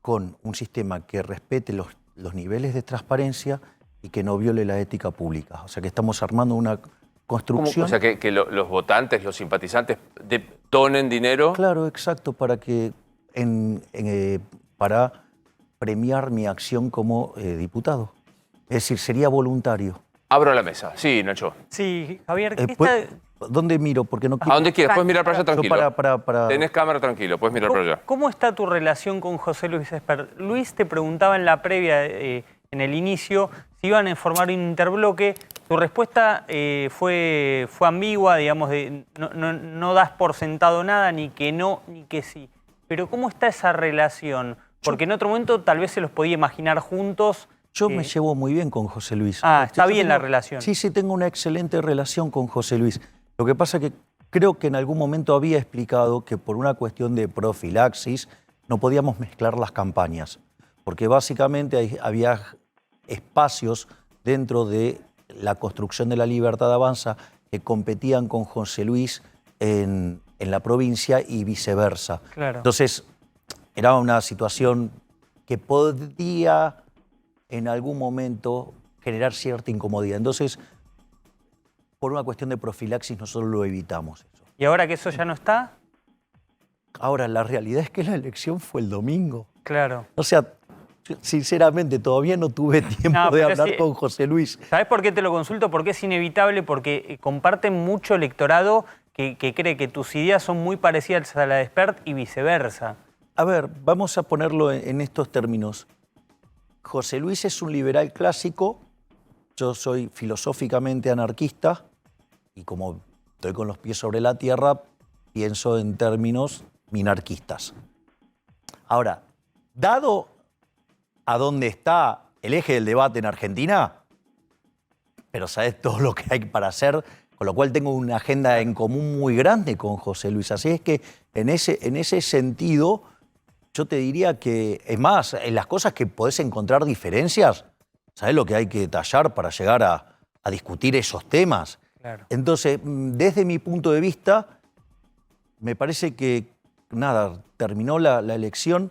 con un sistema que respete los niveles de transparencia y que no viole la ética pública. O sea que estamos armando una construcción... O sea que los votantes, los simpatizantes donen dinero. Claro, exacto, para premiar mi acción como diputado. Es decir, sería voluntario. Abro la mesa. Sí, Nacho. Sí, Javier, ¿qué ¿Dónde miro? Porque no A donde quieras, puedes mirar para allá tranquilo. Para... Tenés cámara tranquilo, puedes mirar para allá. ¿Cómo está tu relación con José Luis Espert? Luis te preguntaba en la previa, en el inicio, si iban a formar un interbloque. Tu respuesta fue ambigua, digamos, no das por sentado nada, ni que no, ni que sí. Pero ¿cómo está esa relación? Porque en otro momento tal vez se los podía imaginar juntos. Yo me llevo muy bien con José Luis. Está bien la relación. Sí, tengo una excelente relación con José Luis. Lo que pasa es que creo que en algún momento había explicado que por una cuestión de profilaxis no podíamos mezclar las campañas, porque básicamente había espacios dentro de la construcción de la Libertad Avanza que competían con José Luis en la provincia y viceversa. Claro. Entonces, era una situación que podía en algún momento generar cierta incomodidad. Entonces, por una cuestión de profilaxis, nosotros lo evitamos. Eso. ¿Y ahora que eso ya no está? Ahora, la realidad es que la elección fue el domingo. Claro. O sea, sinceramente, todavía no tuve tiempo de pero hablar sí, con José Luis. ¿Sabés por qué te lo consulto? Porque es inevitable, porque comparten mucho electorado que cree que tus ideas son muy parecidas a la de Spert y viceversa. A ver, vamos a ponerlo en estos términos. José Luis es un liberal clásico, yo soy filosóficamente anarquista y como estoy con los pies sobre la tierra, pienso en términos minarquistas. Ahora, dado a dónde está el eje del debate en Argentina, pero sabes todo lo que hay para hacer, con lo cual tengo una agenda en común muy grande con José Luis. Así es que en ese sentido, yo te diría que, es más, en las cosas que podés encontrar diferencias, ¿sabes lo que hay que tallar para llegar a discutir esos temas? Claro. Entonces, desde mi punto de vista, me parece que, nada, terminó la elección.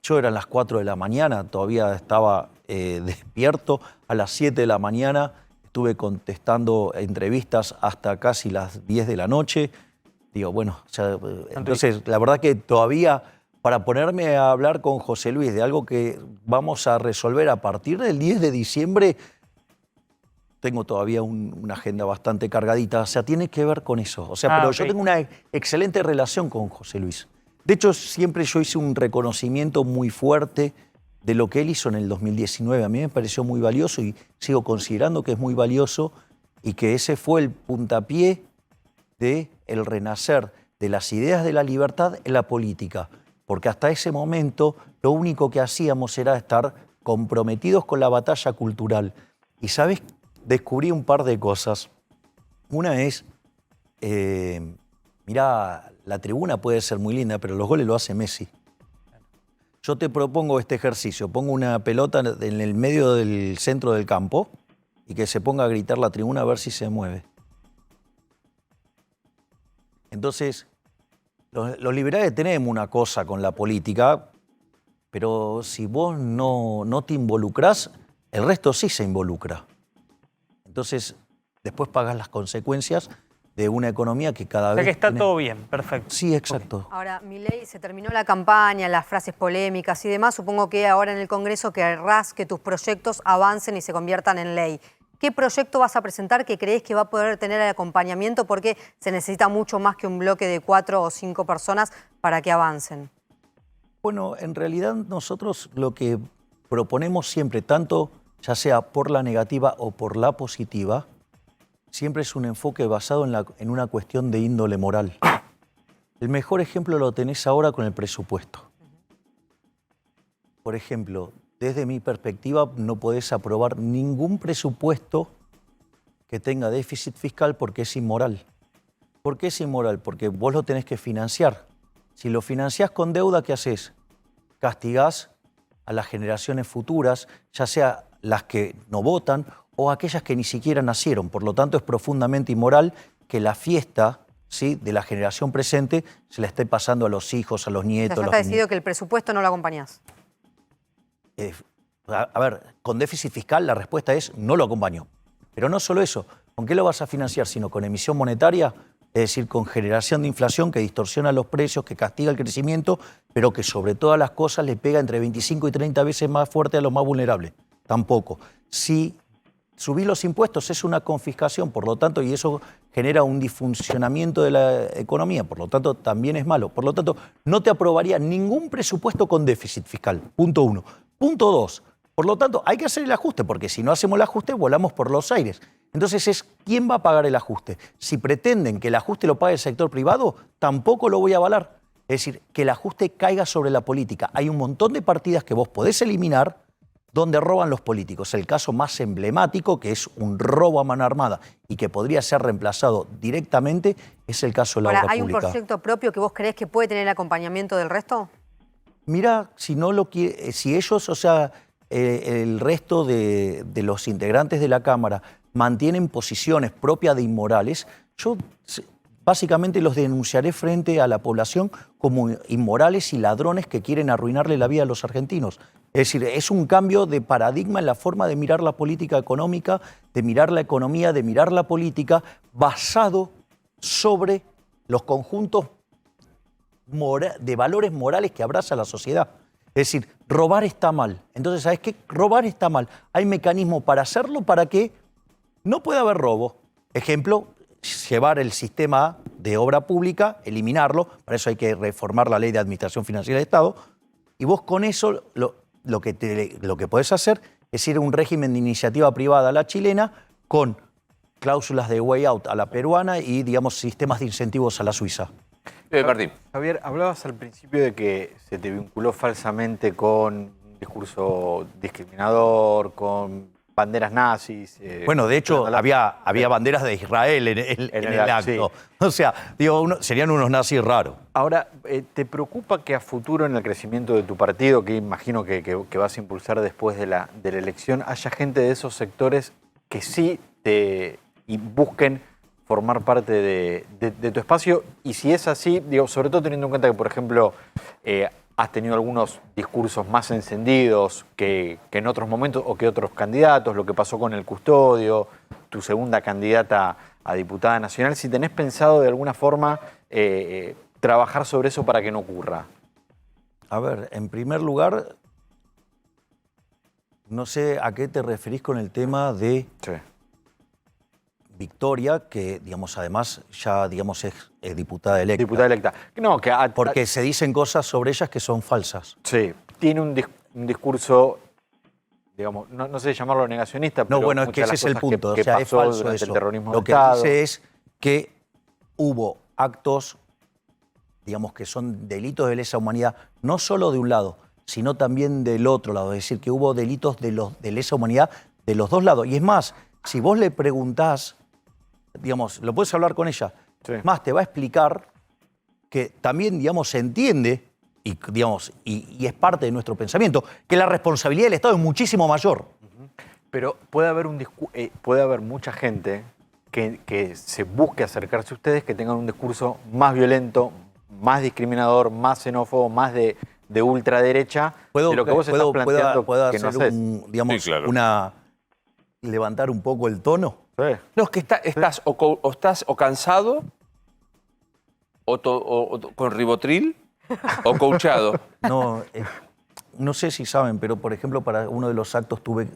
Yo eran las 4 de la mañana, todavía estaba despierto. A las 7 de la mañana estuve contestando entrevistas hasta casi las 10 de la noche. Digo, bueno, entonces la verdad que todavía para ponerme a hablar con José Luis de algo que vamos a resolver a partir del 10 de diciembre, tengo todavía una agenda bastante cargadita. O sea, tiene que ver con eso. O sea, pero yo tengo una excelente relación con José Luis. De hecho, siempre yo hice un reconocimiento muy fuerte de lo que él hizo en el 2019. A mí me pareció muy valioso y sigo considerando que es muy valioso y que ese fue el puntapié del renacer de las ideas de la libertad en la política. Porque hasta ese momento lo único que hacíamos era estar comprometidos con la batalla cultural. Y, ¿sabes? Descubrí un par de cosas. Una es, mirá, la tribuna puede ser muy linda, pero los goles lo hace Messi. Yo te propongo este ejercicio. Pongo una pelota en el medio del centro del campo y que se ponga a gritar la tribuna a ver si se mueve. Entonces, los liberales tenemos una cosa con la política, pero si vos no te involucrás, el resto sí se involucra. Entonces, después pagas las consecuencias de una economía que cada vez... O sea que está todo bien, perfecto. Sí, exacto. Ahora, Milei, se terminó la campaña, las frases polémicas y demás. Supongo que ahora en el Congreso querrás que tus proyectos avancen y se conviertan en ley. ¿Qué proyecto vas a presentar que crees que va a poder tener el acompañamiento? Porque se necesita mucho más que un bloque de 4 o 5 personas para que avancen. Bueno, en realidad nosotros lo que proponemos siempre, tanto ya sea por la negativa o por la positiva, siempre es un enfoque basado en una cuestión de índole moral. El mejor ejemplo lo tenés ahora con el presupuesto. Por ejemplo, desde mi perspectiva no podés aprobar ningún presupuesto que tenga déficit fiscal porque es inmoral. ¿Por qué es inmoral? Porque vos lo tenés que financiar. Si lo financiás con deuda, ¿qué haces? Castigás a las generaciones futuras, ya sea las que no votan o aquellas que ni siquiera nacieron. Por lo tanto, es profundamente inmoral que la fiesta, ¿sí?, de la generación presente se la esté pasando a los hijos, a los nietos. Ya está decidido que el presupuesto no lo acompañás. A ver, con déficit fiscal la respuesta es no lo acompaño. Pero no solo eso, ¿con qué lo vas a financiar? Sino con emisión monetaria, es decir, con generación de inflación que distorsiona los precios, que castiga el crecimiento, pero que sobre todas las cosas le pega entre 25 y 30 veces más fuerte a los más vulnerables. Tampoco. Si subir los impuestos es una confiscación, por lo tanto, y eso genera un disfuncionamiento de la economía, por lo tanto, también es malo. Por lo tanto, no te aprobaría ningún presupuesto con déficit fiscal. Punto 1. Punto 2. Por lo tanto, hay que hacer el ajuste, porque si no hacemos el ajuste, volamos por los aires. Entonces, ¿quién va a pagar el ajuste? Si pretenden que el ajuste lo pague el sector privado, tampoco lo voy a avalar. Es decir, que el ajuste caiga sobre la política. Hay un montón de partidas que vos podés eliminar donde roban los políticos. El caso más emblemático, que es un robo a mano armada y que podría ser reemplazado directamente, es el caso de la obra pública. ¿Hay un proyecto propio que vos creés que puede tener el acompañamiento del resto? Mira, si ellos, o sea, el resto de los integrantes de la Cámara mantienen posiciones propias de inmorales, yo básicamente los denunciaré frente a la población como inmorales y ladrones que quieren arruinarle la vida a los argentinos. Es decir, es un cambio de paradigma en la forma de mirar la política económica, de mirar la economía, de mirar la política, basado sobre los conjuntos de valores morales que abraza la sociedad. Es decir, robar está mal. Entonces, ¿sabes qué? Robar está mal. Hay mecanismos para hacerlo para que no pueda haber robo. Ejemplo, llevar el sistema de obra pública, eliminarlo. Para eso hay que reformar la Ley de Administración Financiera del Estado. Y vos con eso lo que podés hacer es ir a un régimen de iniciativa privada a la chilena con cláusulas de way out a la peruana y, digamos, sistemas de incentivos a la suiza. Martín. Javier, hablabas al principio de que se te vinculó falsamente con un discurso discriminador, con banderas nazis. Bueno, de hecho, había banderas de Israel en el acto. Sí. O sea, digo, serían unos nazis raros. Ahora, ¿te preocupa que a futuro en el crecimiento de tu partido, que imagino que vas a impulsar después de la elección, haya gente de esos sectores que sí y busquen formar parte de tu espacio? Y si es así, digo, sobre todo teniendo en cuenta que, por ejemplo, has tenido algunos discursos más encendidos que en otros momentos o que otros candidatos, lo que pasó con el Custodio, tu segunda candidata a diputada nacional, si tenés pensado de alguna forma trabajar sobre eso para que no ocurra. A ver, en primer lugar, no sé a qué te referís con el tema de Victoria, que, digamos, además ya, digamos, es diputada electa. Diputada electa. No, porque se dicen cosas sobre ellas que son falsas. Sí, tiene un discurso, digamos, no sé llamarlo negacionista, pero no, bueno, es que ese es el punto. Que o sea, pasó es falso durante eso. el terrorismo Lo de que Estado. dice es que hubo actos, digamos, que son delitos de lesa humanidad, no solo de un lado, sino también del otro lado. Es decir, que hubo delitos de lesa humanidad de los dos lados. Y es más, si vos le preguntás, digamos, lo puedes hablar con ella, más te va a explicar que también, digamos, se entiende y, digamos, y es parte de nuestro pensamiento, que la responsabilidad del Estado es muchísimo mayor. Pero puede haber mucha gente que se busque acercarse a ustedes, que tengan un discurso más violento, más discriminador, más xenófobo, más de ultraderecha, de lo que vos estás planteando. ¿Puedo que no hacer haces. digamos, Sí, claro. levantar un poco el tono? No, es que estás o cansado, o con ribotril, o coachado. No sé si saben, pero por ejemplo, para uno de los actos tuve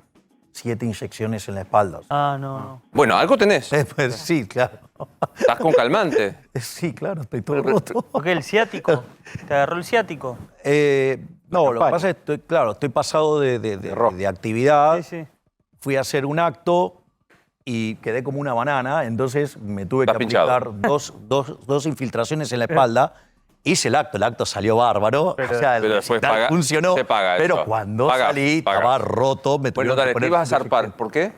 7 inyecciones en la espalda. No. Bueno, algo tenés. Pues, sí, claro. ¿Estás con calmante? Sí, claro, estoy todo roto. ¿Por qué el ciático? ¿Te agarró el ciático? No, lo que pasa es que estoy pasado de actividad. Sí. Fui a hacer un acto y quedé como una banana, entonces me tuve que Estás pinchado. aplicar dos infiltraciones en la espalda. Hice el acto salió bárbaro. Pero o sea, después funcionó. se paga pero eso. cuando Paga. estaba roto, me Bueno, tuvieron dale, que te poner ibas a zarpar. ¿Por qué?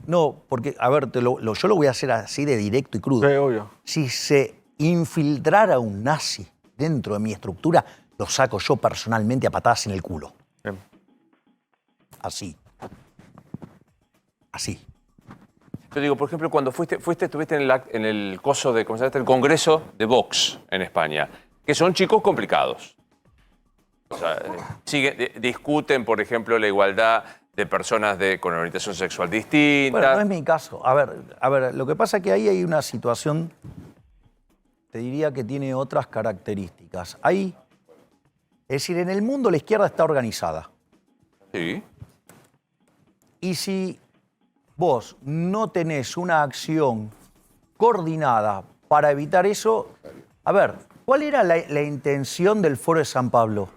No, porque, a ver, yo lo voy a hacer así de directo y crudo. Sí, obvio. Si se infiltrara un nazi dentro de mi estructura, lo saco yo personalmente a patadas en el culo. Bien. Así. Así. Yo digo, por ejemplo, cuando estuviste en el coso de, ¿cómo se llama? El Congreso de Vox en España, que son chicos complicados. O sea, discuten, por ejemplo, la igualdad de personas con orientación sexual distinta. Bueno, no es mi caso. A ver, lo que pasa es que ahí hay una situación, te diría que tiene otras características. Es decir, en el mundo la izquierda está organizada. Sí. Y si vos no tenés una acción coordinada para evitar eso, a ver, ¿cuál era la intención del Foro de San Pablo?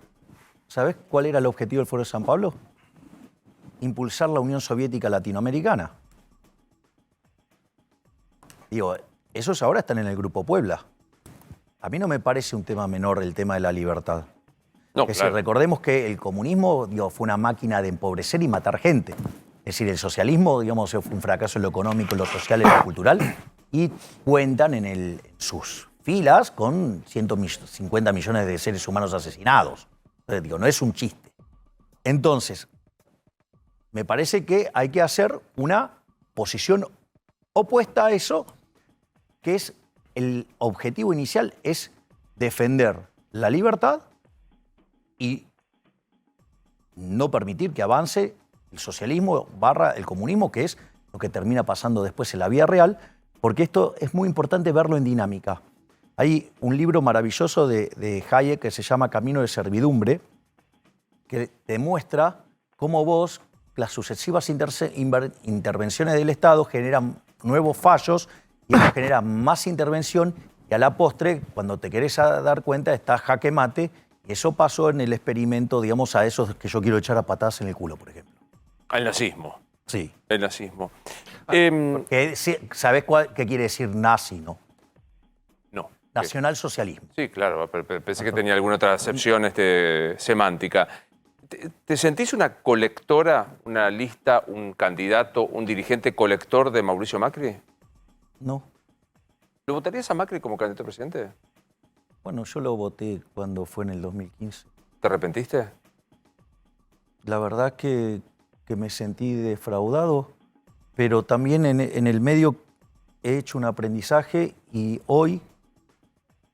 ¿Sabés cuál era el objetivo del Foro de San Pablo? Impulsar la Unión Soviética Latinoamericana. Digo, esos ahora están en el Grupo Puebla. A mí no me parece un tema menor el tema de la libertad. No, Es decir, recordemos que el comunismo, fue una máquina de empobrecer y matar gente. Es decir, el socialismo, fue un fracaso en lo económico, en lo social, en lo cultural, y cuentan en sus filas con 150 millones de seres humanos asesinados. Entonces, no es un chiste. Entonces, me parece que hay que hacer una posición opuesta a eso, que es el objetivo inicial es defender la libertad y no permitir que avance el socialismo / el comunismo, que es lo que termina pasando después en la vida real, porque esto es muy importante verlo en dinámica. Hay un libro maravilloso de Hayek que se llama Camino de Servidumbre, que demuestra cómo vos, las sucesivas intervenciones del Estado generan nuevos fallos y eso genera más intervención y a la postre, cuando te querés dar cuenta, está jaque mate y eso pasó en el experimento, digamos, a esos que yo quiero echar a patadas en el culo, por ejemplo. Al nazismo. Sí. El nazismo. ¿Sabés qué quiere decir nazi, no? No. Nacionalsocialismo. Sí, claro, pensé que tenía alguna otra acepción semántica. ¿Te sentís una colectora, una lista, un candidato, un dirigente colector de Mauricio Macri? No. ¿Lo votarías a Macri como candidato a presidente? Bueno, yo lo voté cuando fue en el 2015. ¿Te arrepentiste? La verdad que me sentí defraudado, pero también en el medio he hecho un aprendizaje y hoy,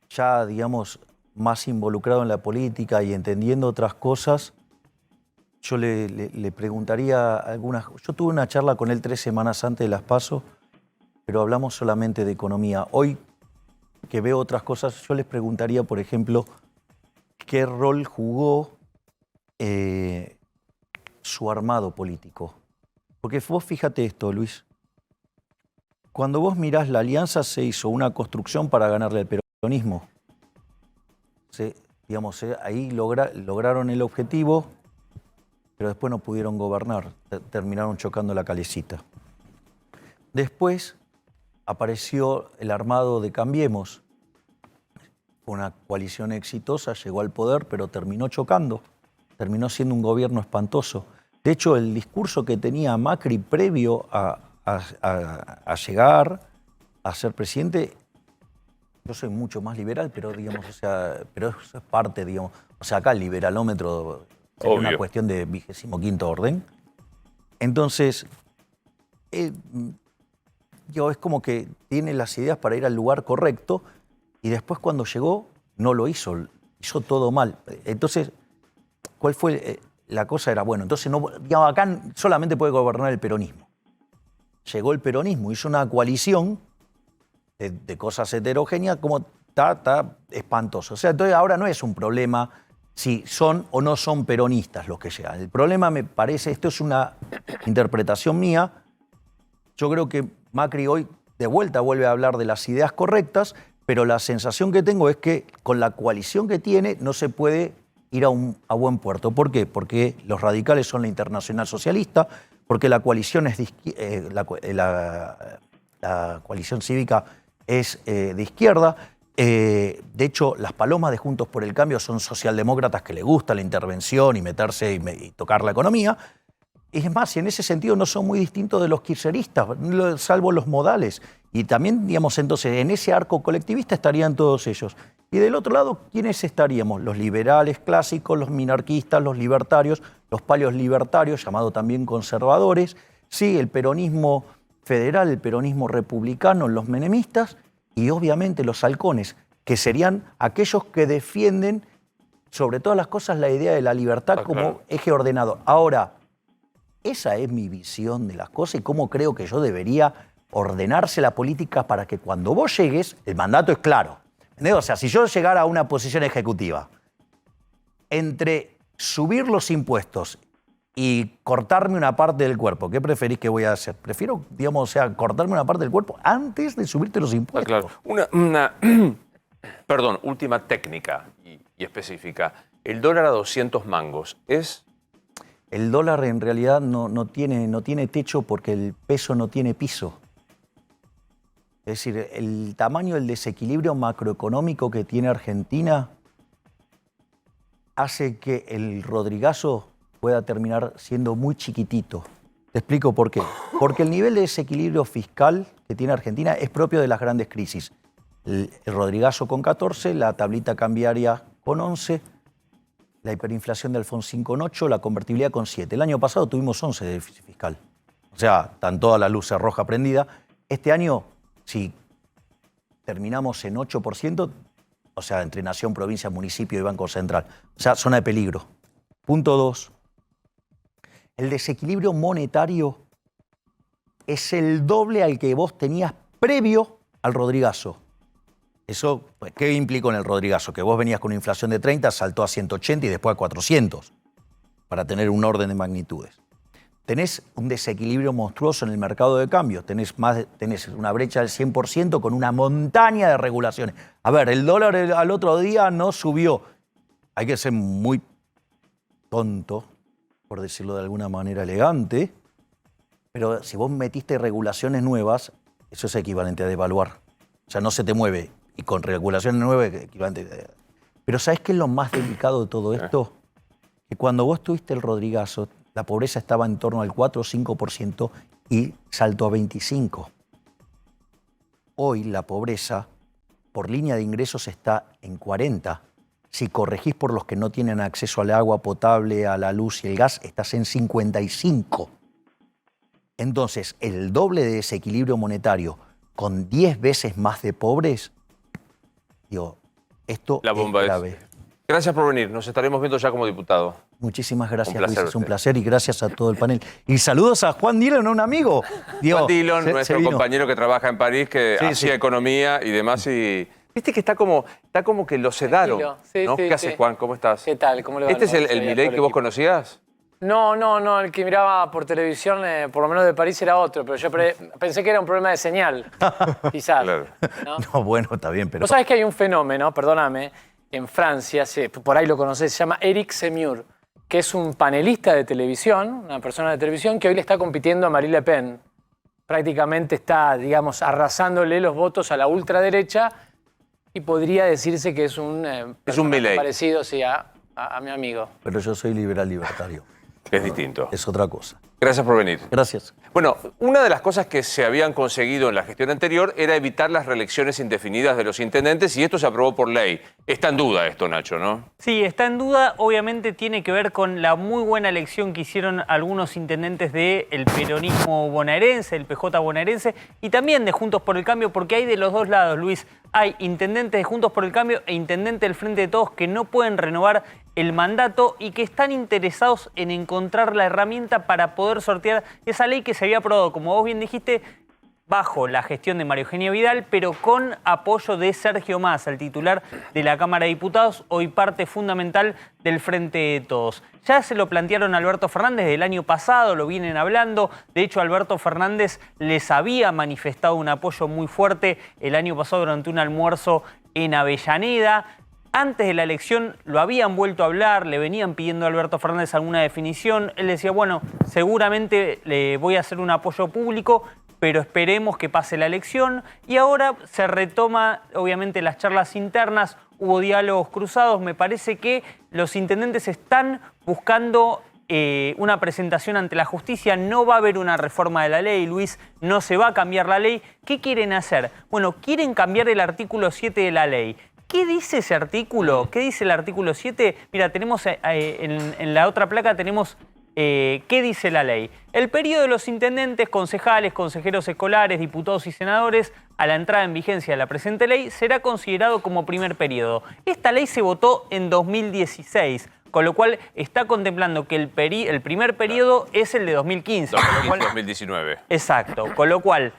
ya digamos, más involucrado en la política y entendiendo otras cosas, yo le preguntaría algunas... Yo tuve una charla con él 3 semanas antes de las PASO, pero hablamos solamente de economía. Hoy, que veo otras cosas, yo les preguntaría, por ejemplo, qué rol jugó su armado político. Porque vos fíjate esto, Luis. Cuando vos mirás, la alianza se hizo una construcción para ganarle al peronismo. Ahí lograron el objetivo, pero después no pudieron gobernar. Terminaron chocando la calecita. Después apareció el armado de Cambiemos. Fue una coalición exitosa, llegó al poder, pero terminó chocando. Terminó siendo un gobierno espantoso. De hecho, el discurso que tenía Macri previo a llegar a ser presidente, yo soy mucho más liberal, pero digamos, pero eso es parte, digamos. O sea, acá el liberalómetro sería una cuestión de 25º orden. Entonces, es como que tiene las ideas para ir al lugar correcto y después cuando llegó no lo hizo todo mal. Entonces, ¿cuál fue? La cosa era, bueno, entonces no, digamos, acá solamente puede gobernar el peronismo. Llegó el peronismo, hizo una coalición de cosas heterogéneas, como está espantoso. O sea, entonces ahora no es un problema si son o no son peronistas los que llegan. El problema, me parece, esto es una interpretación mía, yo creo que Macri hoy de vuelta vuelve a hablar de las ideas correctas, pero la sensación que tengo es que con la coalición que tiene no se puede ir a buen puerto. ¿Por qué? Porque los radicales son la Internacional Socialista, porque la coalición la coalición cívica es de izquierda. De hecho, las palomas de Juntos por el Cambio son socialdemócratas que les gusta la intervención y meterse y tocar la economía. Y es más, en ese sentido no son muy distintos de los kirchneristas, salvo los modales. Y también, digamos, entonces, en ese arco colectivista estarían todos ellos. Y del otro lado, ¿quiénes estaríamos? Los liberales clásicos, los minarquistas, los libertarios, los palios libertarios, llamados también conservadores, sí, el peronismo federal, el peronismo republicano, los menemistas y obviamente los halcones, que serían aquellos que defienden sobre todas las cosas la idea de la libertad como eje ordenador. Ahora, esa es mi visión de las cosas y cómo creo que yo debería ordenarse la política para que cuando vos llegues, el mandato es claro. O sea, si yo llegara a una posición ejecutiva, entre subir los impuestos y cortarme una parte del cuerpo, ¿qué preferís que voy a hacer? Prefiero, digamos, cortarme una parte del cuerpo antes de subirte los impuestos. Claro. Perdón, última técnica y específica. El dólar a 200 mangos es... El dólar en realidad no tiene techo porque el peso no tiene piso. Es decir, el tamaño del desequilibrio macroeconómico que tiene Argentina hace que el Rodrigazo pueda terminar siendo muy chiquitito. Te explico por qué. Porque el nivel de desequilibrio fiscal que tiene Argentina es propio de las grandes crisis. El Rodrigazo con 14, la tablita cambiaria con 11, la hiperinflación de Alfonsín con 8, la convertibilidad con 7. El año pasado tuvimos 11 de déficit fiscal. O sea, están todas las luces rojas prendidas. Este año, si terminamos en 8%, o sea, entre nación, provincia, municipio y Banco Central. O sea, zona de peligro. Punto 2. El desequilibrio monetario es el doble al que vos tenías previo al Rodrigazo. Eso, pues, ¿qué implicó en el Rodrigazo? Que vos venías con una inflación de 30, saltó a 180 y después a 400, para tener un orden de magnitudes. Tenés un desequilibrio monstruoso en el mercado de cambio, tenés una brecha del 100% con una montaña de regulaciones. A ver, el dólar al otro día no subió. Hay que ser muy tonto, por decirlo de alguna manera elegante, pero si vos metiste regulaciones nuevas, eso es equivalente a devaluar. O sea, no se te mueve. Y con regulaciones nuevas, equivalente. Pero ¿sabés qué es lo más delicado de todo esto? Que cuando vos tuviste el Rodrigazo, la pobreza estaba en torno al 4 o 5% y saltó a 25%. Hoy la pobreza por línea de ingresos está en 40%. Si corregís por los que no tienen acceso al agua potable, a la luz y el gas, estás en 55%. Entonces, el doble de desequilibrio monetario con 10 veces más de pobres, digo, esto La bomba es grave. Gracias por venir. Nos estaremos viendo ya como diputado. Muchísimas gracias, Un placer, Luis. Es un usted. placer y gracias a todo el panel. Y saludos a Juan Dillon, un amigo. Digo, Juan Dillon, se nuestro vino. compañero que trabaja en París, que Sí, hacía sí. economía y demás. Y viste que está como que lo sedaron. Tranquilo. Sí, ¿no? sí, ¿Qué haces, sí. Juan? ¿Cómo estás? ¿Qué tal? ¿Cómo le va? ¿Este es el Sí, a Milei todo el que vos equipo. conocías? No, el que miraba por televisión, por lo menos de París, era otro, pero yo pensé que era un problema de señal, quizás. Claro. ¿no? No, bueno, está bien, pero... Vos sabés que hay un fenómeno, perdóname, en Francia, por ahí lo conocés, se llama Éric Zemmour, que es un panelista de televisión, una persona de televisión que hoy le está compitiendo a Marine Le Pen. Prácticamente está, digamos, arrasándole los votos a la ultraderecha y podría decirse que es un personaje Milei. parecido, sí, a mi amigo. Pero yo soy liberal libertario. Es distinto. Es otra cosa. Gracias por venir. Gracias. Bueno, una de las cosas que se habían conseguido en la gestión anterior era evitar las reelecciones indefinidas de los intendentes y esto se aprobó por ley. Está en duda esto, Nacho, ¿no? Sí, está en duda. Obviamente tiene que ver con la muy buena elección que hicieron algunos intendentes del peronismo bonaerense, el PJ bonaerense, y también de Juntos por el Cambio, porque hay de los dos lados, Luis. Hay intendentes de Juntos por el Cambio e intendentes del Frente de Todos que no pueden renovar el mandato y que están interesados en encontrar la herramienta para poder sortear esa ley que se había aprobado, como vos bien dijiste, bajo la gestión de María Eugenia Vidal, pero con apoyo de Sergio Massa, el titular de la Cámara de Diputados, hoy parte fundamental del Frente de Todos. Ya se lo plantearon a Alberto Fernández del año pasado, lo vienen hablando. De hecho, Alberto Fernández les había manifestado un apoyo muy fuerte el año pasado durante un almuerzo en Avellaneda. Antes de la elección lo habían vuelto a hablar, le venían pidiendo a Alberto Fernández alguna definición. Él decía, bueno, seguramente le voy a hacer un apoyo público, pero esperemos que pase la elección. Y ahora se retoma, obviamente, las charlas internas, hubo diálogos cruzados. Me parece que los intendentes están buscando una presentación ante la justicia. No va a haber una reforma de la ley, Luis, no se va a cambiar la ley. ¿Qué quieren hacer? Bueno, quieren cambiar el artículo 7 de la ley. ¿Qué dice ese artículo? ¿Qué dice el artículo 7? Mira, tenemos en la otra placa tenemos qué dice la ley. El periodo de los intendentes, concejales, consejeros escolares, diputados y senadores a la entrada en vigencia de la presente ley será considerado como primer periodo. Esta ley se votó en 2016, con lo cual está contemplando que el primer periodo es el de 2015. Con lo cual, 2019. exacto, con lo cual,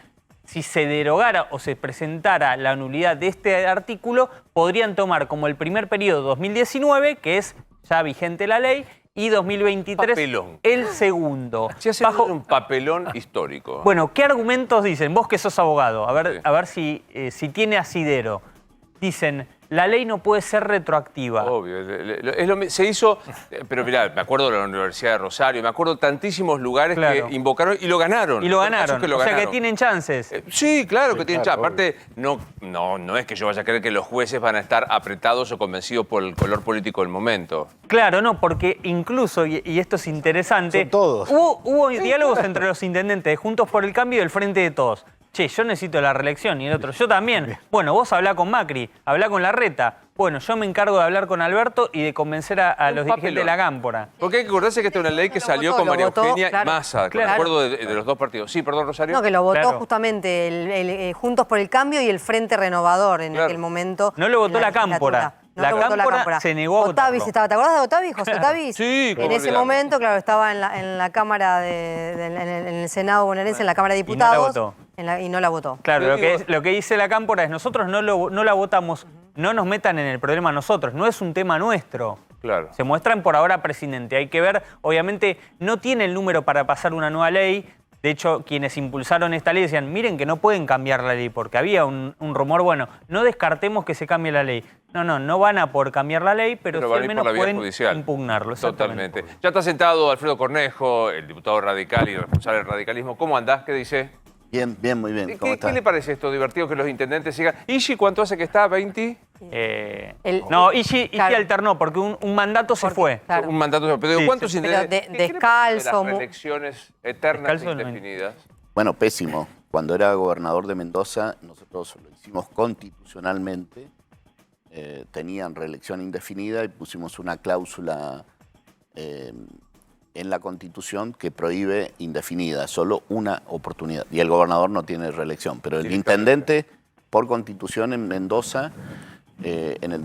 si se derogara o se presentara la nulidad de este artículo, podrían tomar como el primer periodo 2019, que es ya vigente la ley, y 2023 Papelón. el segundo. Se hace un papelón histórico. Bueno, ¿qué argumentos dicen? Vos que sos abogado, a ver, Sí. a ver si tiene asidero. Dicen, la ley no puede ser retroactiva. Obvio. Se hizo, pero mirá, me acuerdo de la Universidad de Rosario, me acuerdo de tantísimos lugares Claro. que invocaron y lo ganaron. Y lo El caso ganaron, es que lo o sea que ganaron. tienen chances. Sí, claro que tienen chance. Aparte, no es que yo vaya a creer que los jueces van a estar apretados o convencidos por el color político del momento. Claro, no, porque incluso, y esto es interesante, Son todos. Hubo diálogos entre los intendentes de Juntos por el Cambio y del Frente de Todos. Che, yo necesito la reelección y el otro, yo también. Bueno, vos hablá con Macri, hablá con Larreta. Bueno, yo me encargo de hablar con Alberto y de convencer a Un los dirigentes de papelón. la Cámpora. Porque hay que acordarse que esta es una ley que Lo salió votó, con lo María votó, Eugenia claro. Massa, con Claro. acuerdo de los dos partidos. Sí, perdón, Rosario. No, que lo votó Claro. justamente el Juntos por el Cambio y el Frente Renovador en Claro. aquel momento. No lo votó en la legislatura. Cámpora. No La lo votó Cámpora se negó a Otavis votarlo. estaba, ¿te acordás de Otavis, José Otavis? Sí, cómo En ese olvidarlo. momento, claro, estaba en la Cámara en el Senado bonaerense, en la Cámara de Y no la Diputados. votó. Y no la votó. Claro, Yo lo que, digo- lo que dice la Cámpora es nosotros no la votamos, no nos metan en el problema nosotros, no es un tema nuestro. Claro. Se muestran por ahora presidente. Hay que ver, obviamente, no tiene el número para pasar una nueva ley. De hecho, quienes impulsaron esta ley decían, miren que no pueden cambiar la ley, porque había un rumor, bueno, no descartemos que se cambie la ley. No van a poder cambiar la ley, pero, Pero sí van a al ir por menos la vía pueden judicial. impugnarlo. exactamente. Totalmente. Ya está sentado Alfredo Cornejo, el diputado radical y responsable del radicalismo. ¿Cómo andás? ¿Qué dice? Bien, bien, muy bien. ¿Cómo ¿Qué estás? le parece esto divertido que los intendentes sigan? ¿Ishi cuánto hace que está? ¿20? No, Ishi Claro. alternó, porque un mandato se fue. Claro. Un mandato. Pero digo, Sí, ¿cuántos sí. intendentes? Pero ¿Qué le parece descalzo, de las reelecciones eternas Descalzo e no- indefinidas? Bueno, pésimo. Cuando era gobernador de Mendoza, nosotros lo hicimos constitucionalmente. Tenían reelección indefinida y pusimos una cláusula en la Constitución que prohíbe indefinida, solo una oportunidad. Y el gobernador no tiene reelección. Pero el intendente, por Constitución en Mendoza, en el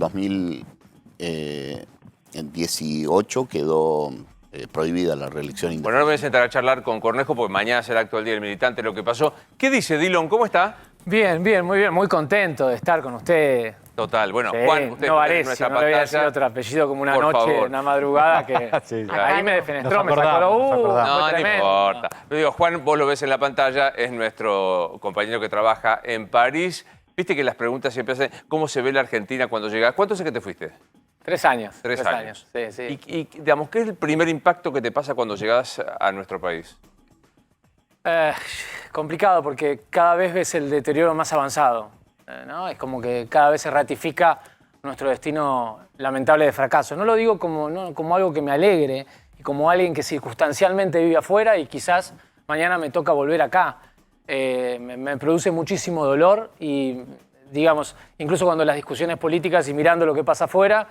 2018 quedó prohibida la reelección indefinida. Bueno, ahora me voy a sentar a charlar con Cornejo porque mañana será el acto del Día del Militante, lo que pasó. ¿Qué dice Dillon? ¿Cómo está? Bien, muy contento de estar con usted. Total. Bueno, Sí, Juan, usted no en Varese, nuestra no le voy a decir pantalla. otro apellido como una Por noche, favor. una madrugada que Sí, ahí me defenestró, me sacó acordamos, nos lo acordamos. No, fue no tremendo. importa. Pero digo, Juan, vos lo ves en la pantalla, es nuestro compañero que trabaja en París. Viste que las preguntas siempre hacen, ¿cómo se ve la Argentina cuando llegás? ¿Cuánto hace que te fuiste? 3 años. 3 años. Sí, sí. Y, digamos, ¿qué es el primer impacto que te pasa cuando llegás a nuestro país? Complicado porque cada vez ves el deterioro más avanzado, ¿no? Es como que cada vez se ratifica nuestro destino lamentable de fracaso. No lo digo como algo que me alegre y como alguien que circunstancialmente vive afuera y quizás mañana me toca volver acá. Me produce muchísimo dolor y, digamos, incluso cuando las discusiones políticas y mirando lo que pasa afuera,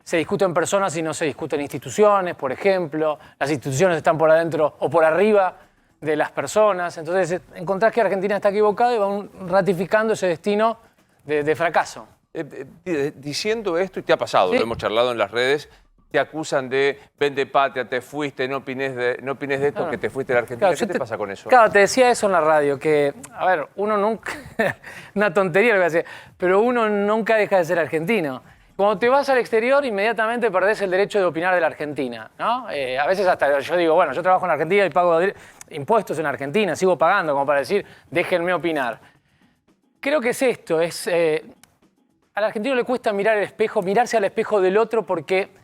se discuten personas y no se discuten instituciones, por ejemplo. Las instituciones están por adentro o por arriba de las personas. Entonces encontrás que Argentina está equivocada y van ratificando ese destino de fracaso. Diciendo esto, y te ha pasado, Sí. lo hemos charlado en las redes, te acusan de vende patria, te fuiste, no opines de esto, Claro. que te fuiste de la Argentina. Claro, ¿Qué yo te pasa con eso? Claro, te decía eso en la radio, que, a ver, uno nunca, una tontería lo que hace, pero uno nunca deja de ser argentino. Cuando te vas al exterior, inmediatamente perdés el derecho de opinar de la Argentina, ¿no? A veces hasta yo digo, bueno, yo trabajo en Argentina y pago impuestos en Argentina, sigo pagando, como para decir, déjenme opinar. Creo que es esto, al argentino le cuesta mirar el espejo, mirarse al espejo del otro porque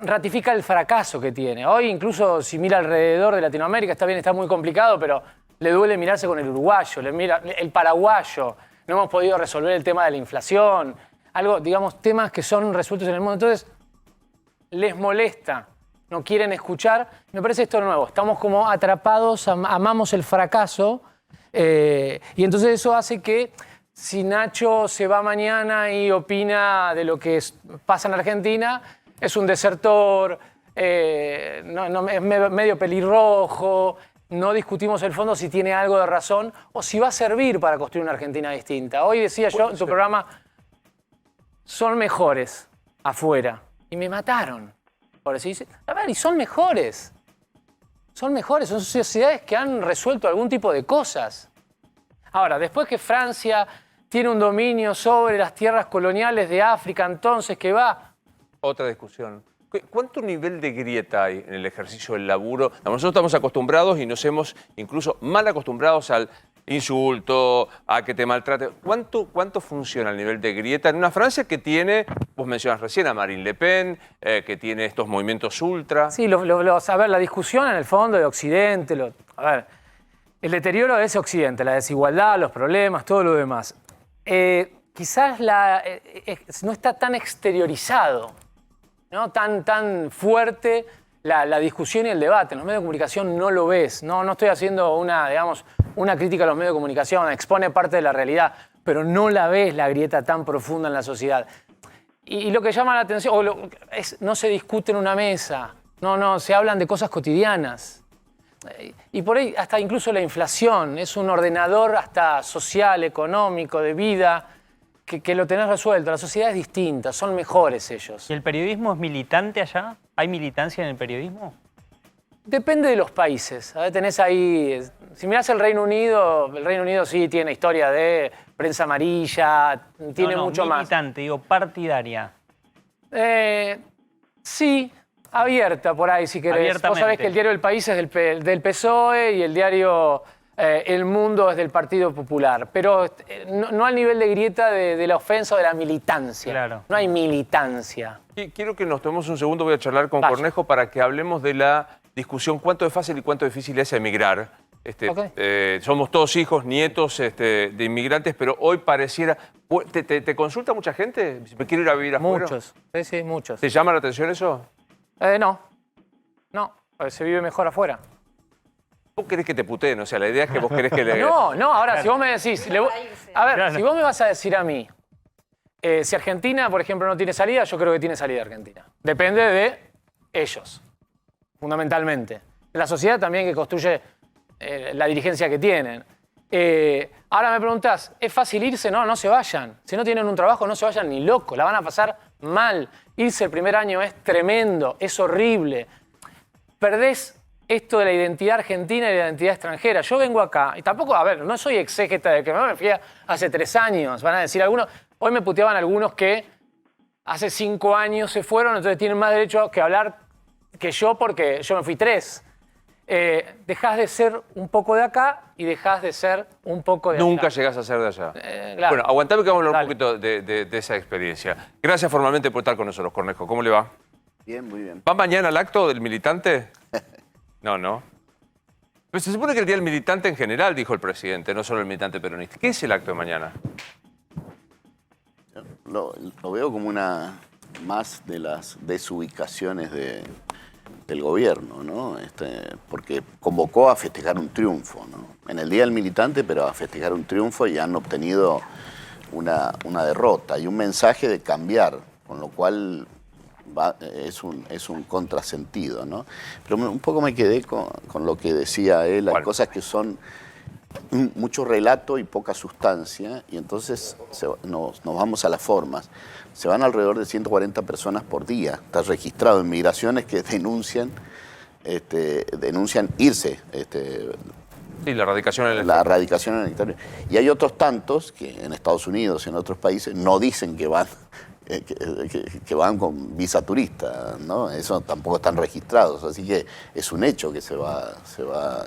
ratifica el fracaso que tiene. Hoy incluso si mira alrededor de Latinoamérica, está bien, está muy complicado, pero le duele mirarse con el uruguayo, le mira el paraguayo. No hemos podido resolver el tema de la inflación, algo, digamos, temas que son resueltos en el mundo. Entonces, les molesta, no quieren escuchar. Me parece esto nuevo, estamos como atrapados, amamos el fracaso, y entonces eso hace que si Nacho se va mañana y opina de lo que pasa en Argentina, es un desertor, es medio pelirrojo, no discutimos el fondo si tiene algo de razón o si va a servir para construir una Argentina distinta. Hoy decía yo en tu programa, son mejores afuera. Y me mataron. Por eso dice, a ver, y son mejores. Son mejores, son sociedades que han resuelto algún tipo de cosas. Ahora, después que Francia tiene un dominio sobre las tierras coloniales de África, entonces, ¿qué va? Otra discusión. ¿Cuánto nivel de grieta hay en el ejercicio del laburo? Nosotros estamos acostumbrados y nos hemos incluso mal acostumbrados al insulto, a que te maltrate. ¿Cuánto funciona el nivel de grieta en una Francia que tiene, vos mencionas recién a Marine Le Pen, que tiene estos movimientos ultra? Sí, a ver, la discusión en el fondo de Occidente, a ver, el deterioro es Occidente, la desigualdad, los problemas, todo lo demás. Quizás no está tan exteriorizado, ¿no? Tan fuerte la discusión y el debate. En los medios de comunicación no lo ves. No estoy haciendo una crítica a los medios de comunicación, expone parte de la realidad. pero no la ves la grieta tan profunda en la sociedad. Y lo que llama la atención, no se discute en una mesa, no, se hablan de cosas cotidianas. Y por ahí hasta incluso la inflación es un ordenador hasta social, económico, de vida, que lo tenés resuelto. La sociedad es distinta, son mejores ellos. ¿Y el periodismo es militante allá? ¿Hay militancia en el periodismo? Depende de los países. ¿Sabes? Tenés ahí, si mirás el Reino Unido sí tiene historia de prensa amarilla, tiene mucho más. Militante, digo, partidaria. Sí, abierta por ahí si querés. Vos sabés que el diario El País es del PSOE y el diario El Mundo es del Partido Popular, pero no al nivel de grieta de la ofensa o de la militancia. Claro. No hay militancia. Y quiero que nos tomemos un segundo, voy a charlar con Cornejo para que hablemos de la discusión cuánto es fácil y cuánto difícil es emigrar. Somos todos hijos, nietos de inmigrantes, pero hoy pareciera... ¿Te consulta mucha gente? ¿Me quiero ir a vivir afuera? Muchos, sí, muchos. ¿Te llama la atención eso? No, se vive mejor afuera. ¿Vos querés que te puteen? O sea, la idea es que vos querés que le... No, ahora si vos me decís... si vos me vas a decir a mí, si Argentina, por ejemplo, no tiene salida, yo creo que tiene salida Argentina. Depende de ellos, fundamentalmente. La sociedad también que construye la dirigencia que tienen. Ahora me preguntás, ¿es fácil irse? No se vayan. Si no tienen un trabajo, no se vayan ni locos. La van a pasar mal. Irse el primer año es tremendo, es horrible. Perdés esto de la identidad argentina y la identidad extranjera. Yo vengo acá y tampoco, no soy exégeta de que me fui hace 3 años. Van a decir algunos, hoy me puteaban algunos que hace 5 años se fueron, entonces tienen más derecho que hablar que yo porque yo me fui 3. Dejás de ser un poco de acá y dejás de ser un poco de allá. Nunca llegás a ser de allá. Claro. Bueno, aguantame que vamos a hablar un poquito de esa experiencia. Gracias formalmente por estar con nosotros, Cornejo. ¿Cómo le va? Bien, muy bien. ¿Va mañana al acto del militante? No. Pero se supone que el día del militante en general, dijo el presidente, no solo el militante peronista. ¿Qué es el acto de mañana? Lo veo como una más de las desubicaciones del gobierno, ¿no? Porque convocó a festejar un triunfo, ¿no? En el Día del Militante, pero a festejar un triunfo y han obtenido una derrota y un mensaje de cambiar, con lo cual es un contrasentido, ¿no? Pero un poco me quedé con lo que decía él, hay cosas que son mucho relato y poca sustancia, y entonces nos vamos a las formas. Se van alrededor de 140 personas por día. Está registrado en migraciones que denuncian irse. Sí, la radicación en el exterior. La radicación en el exterior. Y hay otros tantos que en Estados Unidos y en otros países no dicen que van, que van con visa turista, ¿no? Eso tampoco están registrados. Así que es un hecho que se va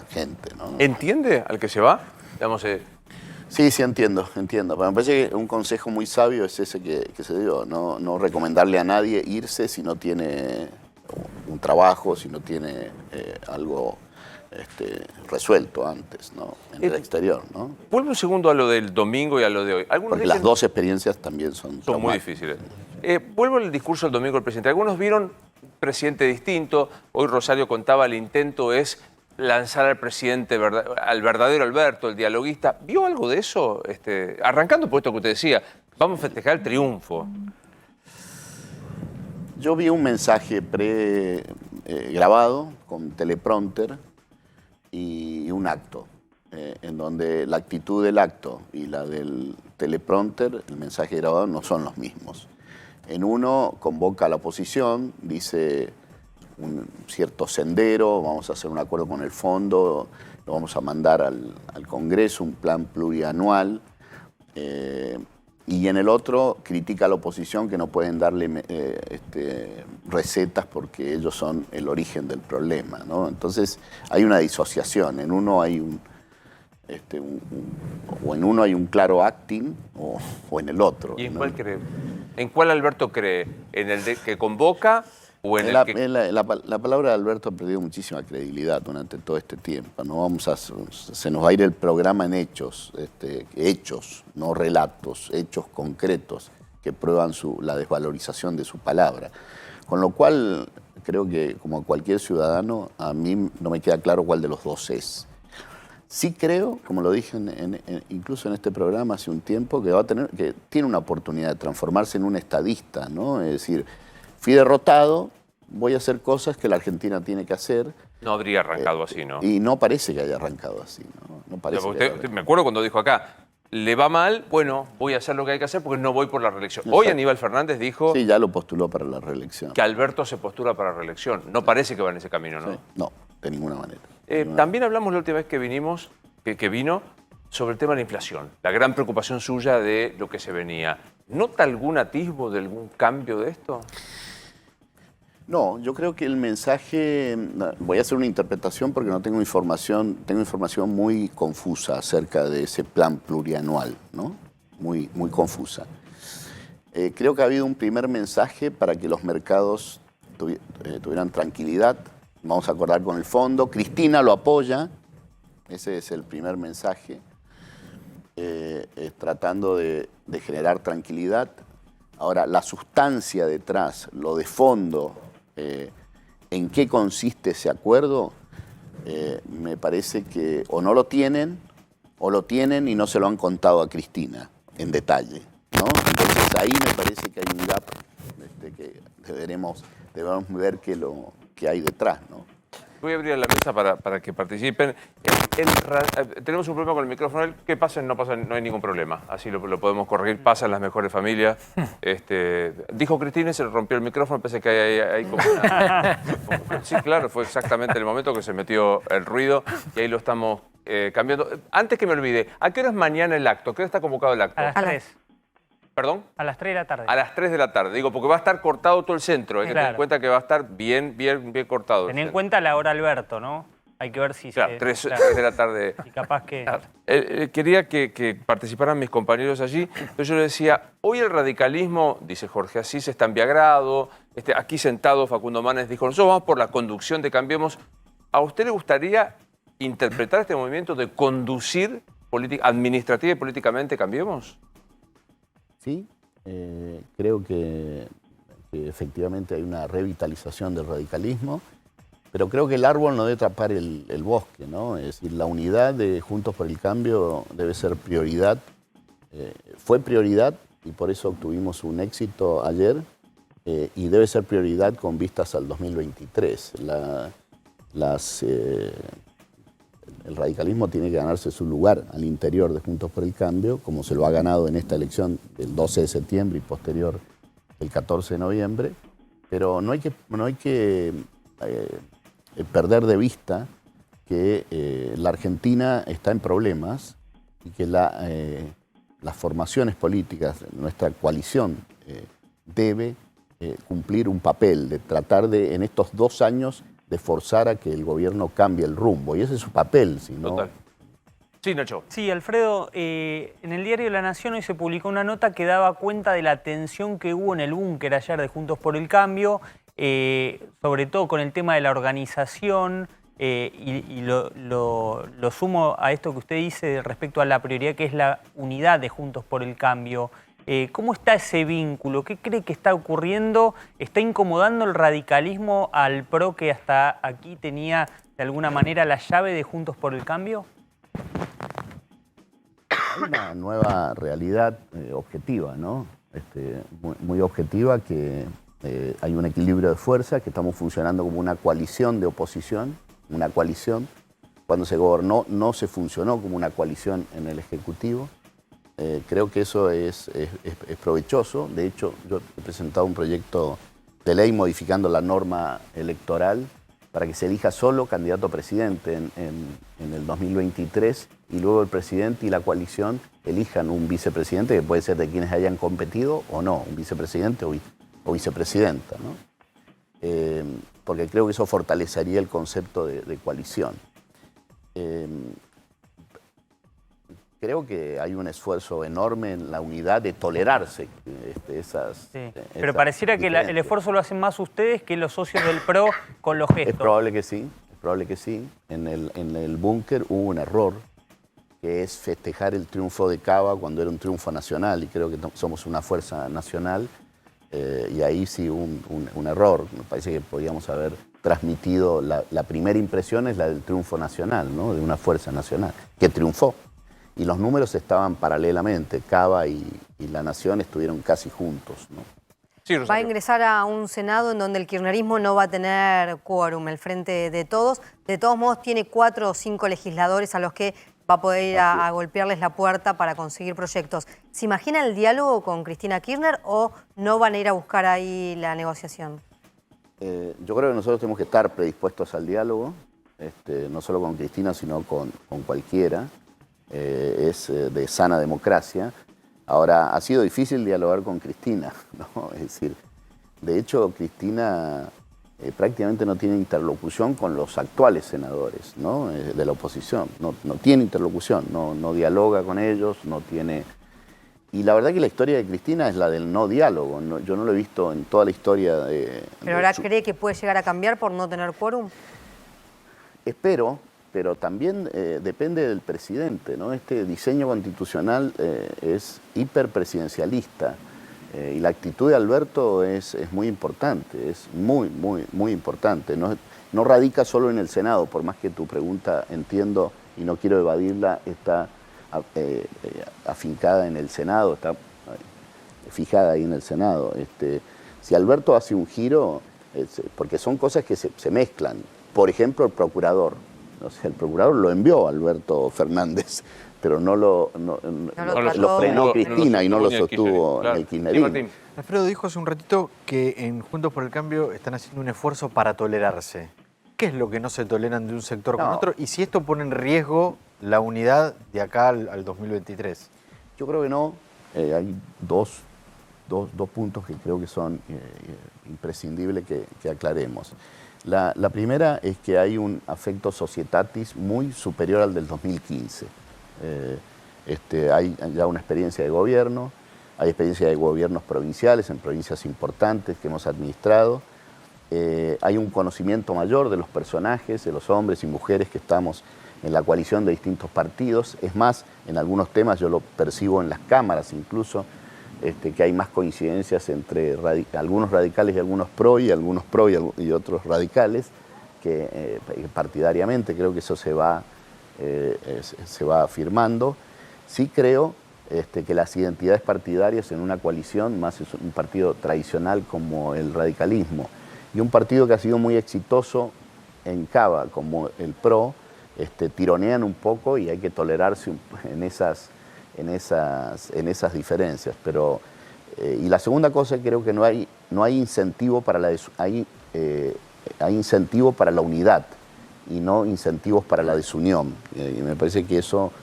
gente, ¿no? ¿Entiende al que se va? Digamos, Sí, entiendo. Pero me parece que un consejo muy sabio es ese que se dio, no recomendarle a nadie irse si no tiene un trabajo, si no tiene algo resuelto antes, ¿no? En el exterior, ¿no? Vuelvo un segundo a lo del domingo y a lo de hoy. Porque las dos experiencias también son muy difíciles. Vuelvo al discurso del domingo del presidente. Algunos vieron un presidente distinto. Hoy Rosario contaba, el intento es lanzar al presidente, al verdadero Alberto, el dialoguista. ¿Vio algo de eso? Arrancando por esto que usted decía, vamos a festejar el triunfo. Yo vi un mensaje grabado con teleprompter y un acto, en donde la actitud del acto y la del teleprompter, el mensaje grabado, no son los mismos. En uno convoca a la oposición, dice un cierto sendero, vamos a hacer un acuerdo con el fondo, lo vamos a mandar al Congreso, un plan plurianual, y en el otro critica a la oposición que no pueden darle recetas porque ellos son el origen del problema, ¿no? Entonces hay una disociación, en uno hay un claro acting o en el otro. ¿Y en ¿no? cuál cree? ¿En cuál Alberto cree? ¿En el que convoca o en el que...? La palabra de Alberto ha perdido muchísima credibilidad durante todo este tiempo. Se nos va a ir el programa en hechos, hechos, no relatos, hechos concretos que prueban la desvalorización de su palabra. Con lo cual, creo que como cualquier ciudadano, a mí no me queda claro cuál de los dos es. Sí creo, como lo dije incluso en este programa hace un tiempo, que tiene una oportunidad de transformarse en un estadista, ¿no? Es decir, fui derrotado, voy a hacer cosas que la Argentina tiene que hacer. No habría arrancado así, ¿no? Y no parece que haya arrancado así, ¿no? No parece que haya arrancado. Me acuerdo cuando dijo acá, le va mal, bueno, voy a hacer lo que hay que hacer porque no voy por la reelección. Hoy Aníbal Fernández dijo... Sí, ya lo postuló para la reelección. Que Alberto se postula para la reelección. No parece que va en ese camino, ¿no? Sí. No, de ninguna manera. También hablamos la última vez que vinimos, que vino, sobre el tema de la inflación. La gran preocupación suya de lo que se venía. ¿Nota algún atisbo de algún cambio de esto? No, yo creo que el mensaje, voy a hacer una interpretación porque no tengo información muy confusa acerca de ese plan plurianual, ¿no? Muy confusa. Creo que ha habido un primer mensaje para que los mercados tuvieran tranquilidad. Vamos a acordar con el fondo. Cristina lo apoya. Ese es el primer mensaje. Tratando de generar tranquilidad. Ahora, la sustancia detrás, lo de fondo, en qué consiste ese acuerdo, me parece que o no lo tienen, o lo tienen y no se lo han contado a Cristina en detalle, ¿no? Entonces ahí me parece que hay un gap que debemos ver que hay detrás, ¿no? Voy a abrir la mesa para que participen. Tenemos un problema con el micrófono. Que pasen, no pasen, no hay ningún problema. Así lo podemos corregir. Pasan las mejores familias. Dijo Cristina y se le rompió el micrófono. Pensé que hay como una... Sí, claro, fue exactamente el momento que se metió el ruido y ahí lo estamos cambiando. Antes que me olvide, ¿a qué hora es mañana el acto? ¿A qué hora está convocado el acto? A las 3. ¿Perdón? A las 3 de la tarde. A las 3 de la tarde. Digo, porque va a estar cortado todo el centro. Hay que Claro. tener en cuenta que va a estar bien cortado. Ten en cuenta la hora Alberto, ¿no? Hay que ver si Claro, se... 3 de la tarde. Y capaz que... Claro. Quería que participaran mis compañeros allí. Entonces yo le decía, hoy el radicalismo, dice Jorge Asís, está enviagrado. Aquí sentado Facundo Manes dijo, nosotros vamos por la conducción de Cambiemos. ¿A usted le gustaría interpretar este movimiento de conducir administrativa y políticamente Cambiemos? Sí, creo que efectivamente hay una revitalización del radicalismo, pero creo que el árbol no debe tapar el bosque, ¿no? Es decir, la unidad de Juntos por el Cambio debe ser prioridad. Fue prioridad y por eso obtuvimos un éxito ayer y debe ser prioridad con vistas al 2023. El radicalismo tiene que ganarse su lugar al interior de Juntos por el Cambio, como se lo ha ganado en esta elección del 12 de septiembre y posterior el 14 de noviembre, pero no hay que perder de vista que la Argentina está en problemas y que las formaciones políticas, nuestra coalición, debe cumplir un papel de tratar de, en estos 2 años, de forzar a que el gobierno cambie el rumbo. Y ese es su papel, si no... Total. Sí, Nacho. Sí, Alfredo, en el diario La Nación hoy se publicó una nota que daba cuenta de la tensión que hubo en el búnker ayer de Juntos por el Cambio, sobre todo con el tema de la organización, y lo sumo a esto que usted dice respecto a la prioridad que es la unidad de Juntos por el Cambio. ¿Cómo está ese vínculo? ¿Qué cree que está ocurriendo? ¿Está incomodando el radicalismo al PRO que hasta aquí tenía de alguna manera la llave de Juntos por el Cambio? Hay una nueva realidad objetiva, ¿no? Muy objetiva, que hay un equilibrio de fuerza, que estamos funcionando como una coalición de oposición, una coalición. Cuando se gobernó no se funcionó como una coalición en el Ejecutivo. Creo que eso es provechoso. De hecho, yo he presentado un proyecto de ley modificando la norma electoral para que se elija solo candidato a presidente en el 2023 y luego el presidente y la coalición elijan un vicepresidente que puede ser de quienes hayan competido o no, un vicepresidente o vicepresidenta, ¿no? Porque creo que eso fortalecería el concepto de coalición. Creo que hay un esfuerzo enorme en la unidad de tolerarse esas... Sí. Pero pareciera que el esfuerzo lo hacen más ustedes que los socios del PRO con los gestos. Es probable que sí, es probable que sí. En el búnker hubo un error, que es festejar el triunfo de Cava cuando era un triunfo nacional, y creo que somos una fuerza nacional. Y ahí sí hubo un error. Me parece que podíamos haber transmitido, la primera impresión es la del triunfo nacional, ¿no? De una fuerza nacional, que triunfó. Y los números estaban paralelamente. Cava y La Nación estuvieron casi juntos, ¿no? Sí, Va a ingresar a un Senado en donde el kirchnerismo no va a tener quórum, el Frente de Todos. De todos modos, tiene 4 o 5 legisladores a los que va a poder ir a golpearles la puerta para conseguir proyectos. ¿Se imagina el diálogo con Cristina Kirchner o no van a ir a buscar ahí la negociación? Yo creo que nosotros tenemos que estar predispuestos al diálogo, no solo con Cristina, sino con cualquiera. Es de sana democracia. Ahora, ha sido difícil dialogar con Cristina, ¿no? Es decir, de hecho, Cristina prácticamente no tiene interlocución con los actuales senadores, ¿no? De la oposición. No tiene interlocución, no dialoga con ellos, no tiene... Y la verdad que la historia de Cristina es la del no diálogo. Yo no lo he visto en toda la historia de... ¿Pero ahora cree que puede llegar a cambiar por no tener quórum? Espero, pero también depende del presidente, ¿no? Este diseño constitucional es hiperpresidencialista y la actitud de Alberto es muy importante, es muy importante. No radica solo en el Senado, por más que tu pregunta, entiendo, y no quiero evadirla, está afincada en el Senado, está fijada ahí en el Senado. Si Alberto hace un giro, porque son cosas que se mezclan. Por ejemplo, el procurador. O sea, el procurador lo envió a Alberto Fernández, pero no lo frenó Cristina y no lo sostuvo el kirchnerismo. Alfredo dijo hace un ratito que en Juntos por el Cambio están haciendo un esfuerzo para tolerarse. ¿Qué es lo que no se toleran de un sector con otro? Y si esto pone en riesgo la unidad de acá al 2023. Yo creo que no. Hay dos puntos que creo que son imprescindibles que aclaremos. La primera es que hay un affecto societatis muy superior al del 2015. Hay ya una experiencia de gobierno, hay experiencia de gobiernos provinciales en provincias importantes que hemos administrado. Hay un conocimiento mayor de los personajes, de los hombres y mujeres que estamos en la coalición de distintos partidos. Es más, en algunos temas yo lo percibo en las cámaras incluso, que hay más coincidencias entre algunos radicales y algunos pro, y algunos pro y otros radicales, que partidariamente creo que eso se va afirmando. Sí creo que las identidades partidarias en una coalición, más es un partido tradicional como el radicalismo, y un partido que ha sido muy exitoso en Cava, como el PRO, tironean un poco y hay que tolerarse en esas diferencias. Pero, y la segunda cosa, creo que no hay incentivo para hay incentivo para la unidad y no incentivos para la desunión. Y me parece que eso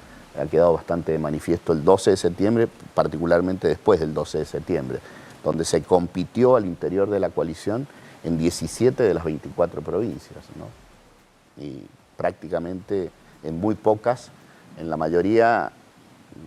ha quedado bastante de manifiesto el 12 de septiembre, particularmente después del 12 de septiembre, donde se compitió al interior de la coalición en 17 de las 24 provincias, ¿no? Y prácticamente en muy pocas, en la mayoría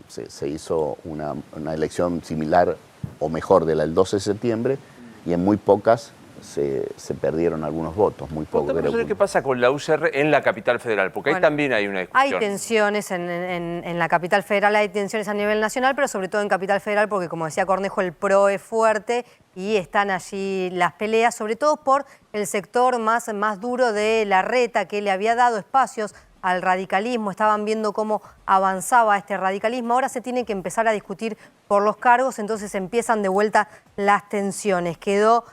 se hizo una elección similar o mejor de la del 12 de septiembre, y en muy pocas se perdieron algunos votos, muy poco. ¿Qué pasa con la UCR en la capital federal? Porque ahí también hay una discusión. Hay tensiones en la capital federal, hay tensiones a nivel nacional, pero sobre todo en capital federal, porque como decía Cornejo, el PRO es fuerte y están allí las peleas, sobre todo por el sector más duro de Larreta, que le había dado espacios al radicalismo, estaban viendo cómo avanzaba este radicalismo. Ahora se tiene que empezar a discutir por los cargos, entonces empiezan de vuelta las tensiones. Quedó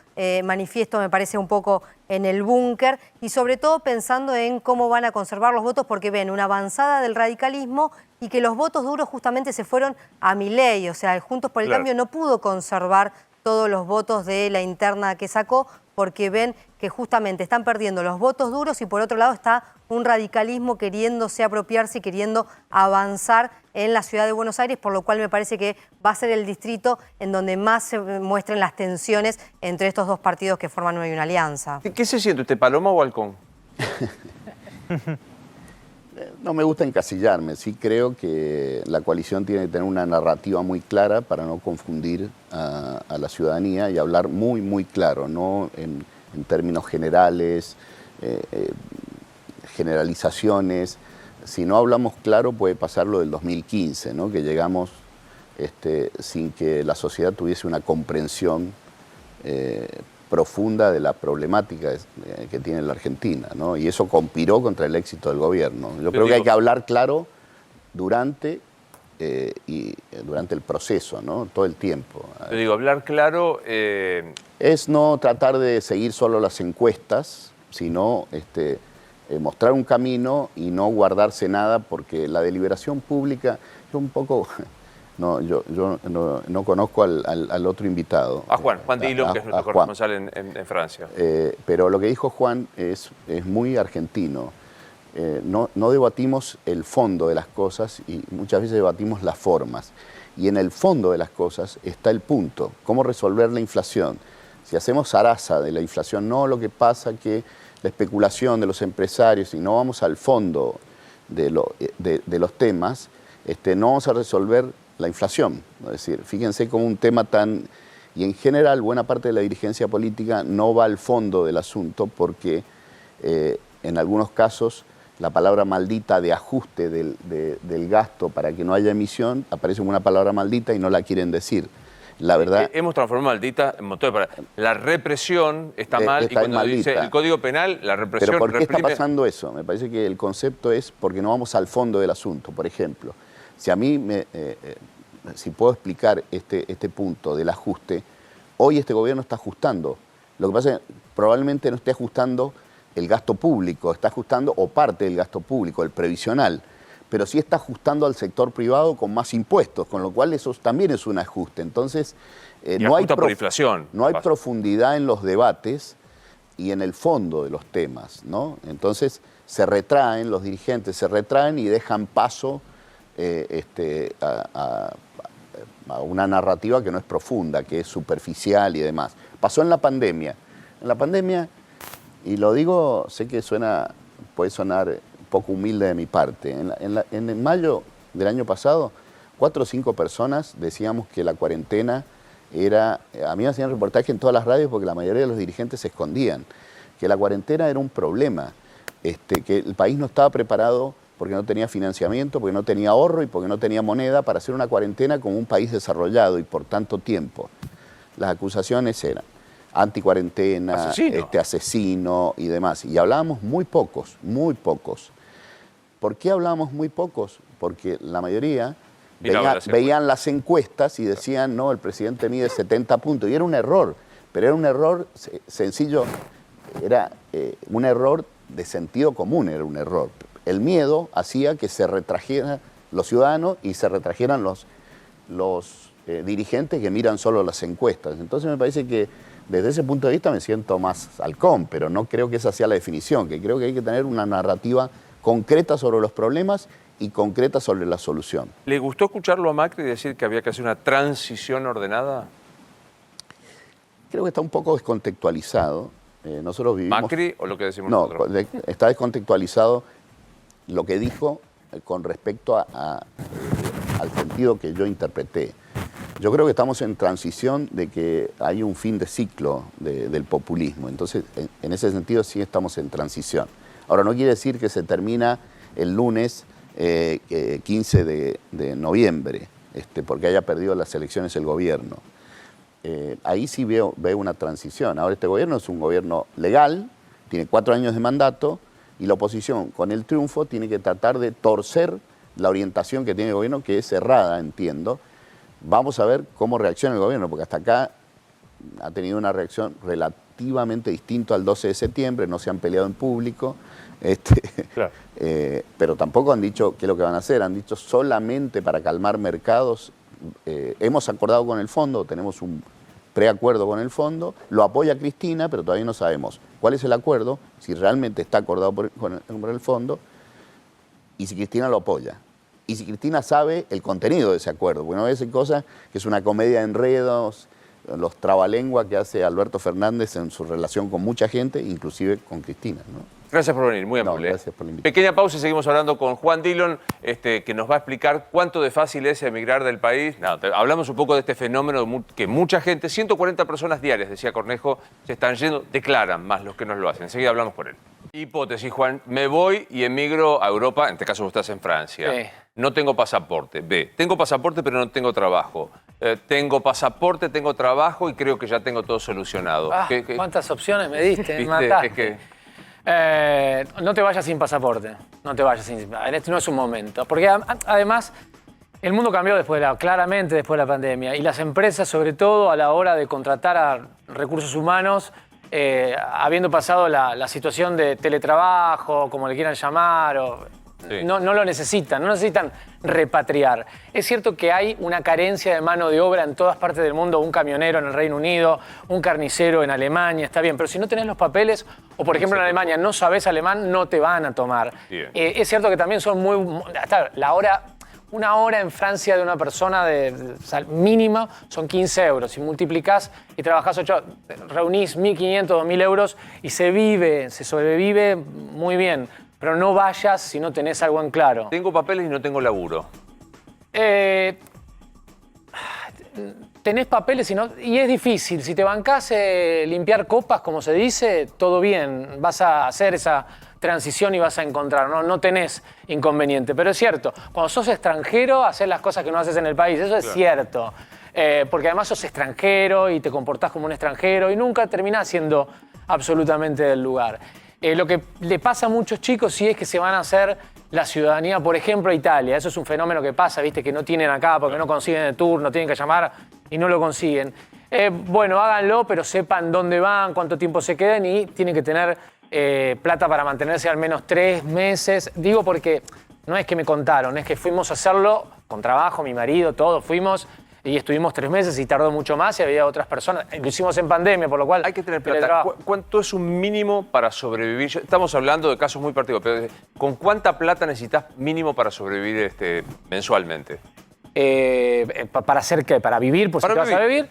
manifiesto, me parece, un poco en el búnker, y sobre todo pensando en cómo van a conservar los votos, porque ven una avanzada del radicalismo y que los votos duros justamente se fueron a Milei. O sea, el Juntos por el Cambio no pudo conservar todos los votos de la interna que sacó, porque ven que justamente están perdiendo los votos duros, y por otro lado está un radicalismo queriéndose apropiarse y queriendo avanzar en la ciudad de Buenos Aires, por lo cual me parece que va a ser el distrito en donde más se muestren las tensiones entre estos dos partidos que forman hoy una alianza. ¿Qué se siente usted, Paloma o Halcón? No me gusta encasillarme, sí creo que la coalición tiene que tener una narrativa muy clara para no confundir a la ciudadanía y hablar muy claro, no en términos generales, generalizaciones. Si no hablamos claro puede pasar lo del 2015, ¿no? Que llegamos sin que la sociedad tuviese una comprensión profunda de la problemática que tiene la Argentina, ¿no? Y eso conspiró contra el éxito del gobierno. Yo creo que hay que hablar claro durante el proceso, ¿no? Todo el tiempo. Te digo, hablar claro... Es no tratar de seguir solo las encuestas, sino mostrar un camino y no guardarse nada, porque la deliberación pública, yo un poco... yo no conozco al otro invitado. A Juan Dillon, que es nuestro corresponsal en Francia. Pero lo que dijo Juan es muy argentino. No debatimos el fondo de las cosas y muchas veces debatimos las formas. Y en el fondo de las cosas está el punto, cómo resolver la inflación. Si hacemos zaraza de la inflación, no, lo que pasa que la especulación de los empresarios, y no vamos al fondo de los temas, no vamos a resolver la inflación. Es decir, fíjense cómo un tema tan... Y en general, buena parte de la dirigencia política no va al fondo del asunto porque en algunos casos la palabra maldita de ajuste del gasto para que no haya emisión aparece como una palabra maldita y no la quieren decir. La verdad... Hemos transformado maldita en motor para... La represión está mal y cuando dice el Código Penal, la represión ¿Pero por qué reprime... está pasando eso? Me parece que el concepto es porque no vamos al fondo del asunto. Por ejemplo, si a mí si puedo explicar este punto del ajuste, hoy este gobierno está ajustando. Lo que pasa es que probablemente no esté ajustando el gasto público, está ajustando o parte del gasto público, el previsional, pero sí está ajustando al sector privado con más impuestos, con lo cual eso también es un ajuste. Entonces, no hay por inflación. No hay profundidad en los debates y en el fondo de los temas, ¿no? Entonces, los dirigentes se retraen y dejan paso a una narrativa que no es profunda, que es superficial y demás. Pasó en la pandemia. En la pandemia, y lo digo, sé que puede sonar un poco humilde de mi parte, en mayo del año pasado, 4 o 5 personas decíamos que la cuarentena era... A mí me hacían reportaje en todas las radios porque la mayoría de los dirigentes se escondían, que la cuarentena era un problema, que el país no estaba preparado porque no tenía financiamiento, porque no tenía ahorro y porque no tenía moneda para hacer una cuarentena como un país desarrollado y por tanto tiempo. Las acusaciones eran anticuarentena, asesino y demás. Y hablábamos muy pocos, muy pocos. ¿Por qué hablábamos muy pocos? Porque la mayoría veían las encuestas y decían, no, el presidente mide 70 puntos. Y era un error, pero era un error sencillo, era un error de sentido común, era un error. El miedo hacía que se retrajeran los ciudadanos y se retrajeran los dirigentes que miran solo las encuestas. Entonces me parece que desde ese punto de vista me siento más halcón, pero no creo que esa sea la definición, que creo que hay que tener una narrativa concreta sobre los problemas y concreta sobre la solución. ¿Le gustó escucharlo a Macri decir que había que hacer una transición ordenada? Creo que está un poco descontextualizado. Nosotros vivimos... ¿Macri o lo que decimos nosotros? No, está descontextualizado lo que dijo con respecto al sentido que yo interpreté. Yo creo que estamos en transición de que hay un fin de ciclo del populismo. Entonces, en ese sentido sí estamos en transición. Ahora, no quiere decir que se termina el lunes 15 de noviembre, porque haya perdido las elecciones el gobierno. Ahí sí veo una transición. Ahora, este gobierno es un gobierno legal, tiene 4 años de mandato, y la oposición, con el triunfo, tiene que tratar de torcer la orientación que tiene el gobierno, que es cerrada, entiendo. Vamos a ver cómo reacciona el gobierno, porque hasta acá ha tenido una reacción relativamente distinta al 12 de septiembre, no se han peleado en público, claro. Pero tampoco han dicho qué es lo que van a hacer, han dicho solamente para calmar mercados. Hemos acordado con el fondo, tenemos un preacuerdo con el fondo, lo apoya Cristina, pero todavía no sabemos cuál es el acuerdo, si realmente está acordado por el fondo y si Cristina lo apoya. Y si Cristina sabe el contenido de ese acuerdo, porque no a veces cosas que es una comedia de enredos, los trabalenguas que hace Alberto Fernández en su relación con mucha gente, inclusive con Cristina, ¿no? Gracias por venir, muy amable. Gracias por la invitación. Pequeña pausa y seguimos hablando con Juan Dillon, que nos va a explicar cuánto de fácil es emigrar del país. Hablamos un poco de este fenómeno que mucha gente, 140 personas diarias, decía Cornejo, se están yendo, declaran más los que nos lo hacen. Enseguida hablamos con él. Hipótesis, Juan, me voy y emigro a Europa, en este caso vos estás en Francia. Sí. No tengo pasaporte. B, tengo pasaporte pero no tengo trabajo. tengo pasaporte, tengo trabajo y creo que ya tengo todo solucionado. ¿Cuántas opciones me diste? ¿Viste? Me mataste. Es que... no te vayas sin pasaporte. No te vayas sin... Este no es un momento. Porque además, el mundo cambió claramente después de la pandemia. Y las empresas, sobre todo a la hora de contratar a recursos humanos, habiendo pasado la situación de teletrabajo, como le quieran llamar, no lo necesitan, no necesitan repatriar. Es cierto que hay una carencia de mano de obra en todas partes del mundo, un camionero en el Reino Unido, un carnicero en Alemania, está bien, pero si no tenés los papeles, o por ejemplo en Alemania no sabés alemán, no te van a tomar. Es cierto que también son hasta una hora en Francia de una persona mínima son 15 euros. Si multiplicás y trabajás 8, reunís 1.500, 2.000 euros y se sobrevive muy bien. Pero no vayas si no tenés algo en claro. Tengo papeles y no tengo laburo. Tenés papeles y es difícil. Si te bancás limpiar copas, como se dice, todo bien. Vas a hacer esa transición y vas a encontrar. No tenés inconveniente. Pero es cierto, cuando sos extranjero, haces las cosas que no haces en el país. Eso es cierto. Porque además sos extranjero y te comportás como un extranjero y nunca terminás siendo absolutamente del lugar. Lo que le pasa a muchos chicos sí es que se van a hacer la ciudadanía, por ejemplo, a Italia. Eso es un fenómeno que pasa, ¿viste? Que no tienen acá porque no consiguen el turno, tienen que llamar y no lo consiguen. Bueno, háganlo, pero sepan dónde van, cuánto tiempo se quedan y tienen que tener plata para mantenerse al menos 3 meses. Digo porque no es que me contaron, es que fuimos a hacerlo con trabajo, mi marido, todos fuimos. Y estuvimos 3 meses y tardó mucho más y había otras personas. Lo hicimos en pandemia, por lo cual... Hay que tener plata. ¿Cuánto es un mínimo para sobrevivir? Estamos hablando de casos muy particulares, pero ¿con cuánta plata necesitas mínimo para sobrevivir mensualmente? ¿Para hacer qué? ¿Para vivir? ¿Por si te vas a vivir?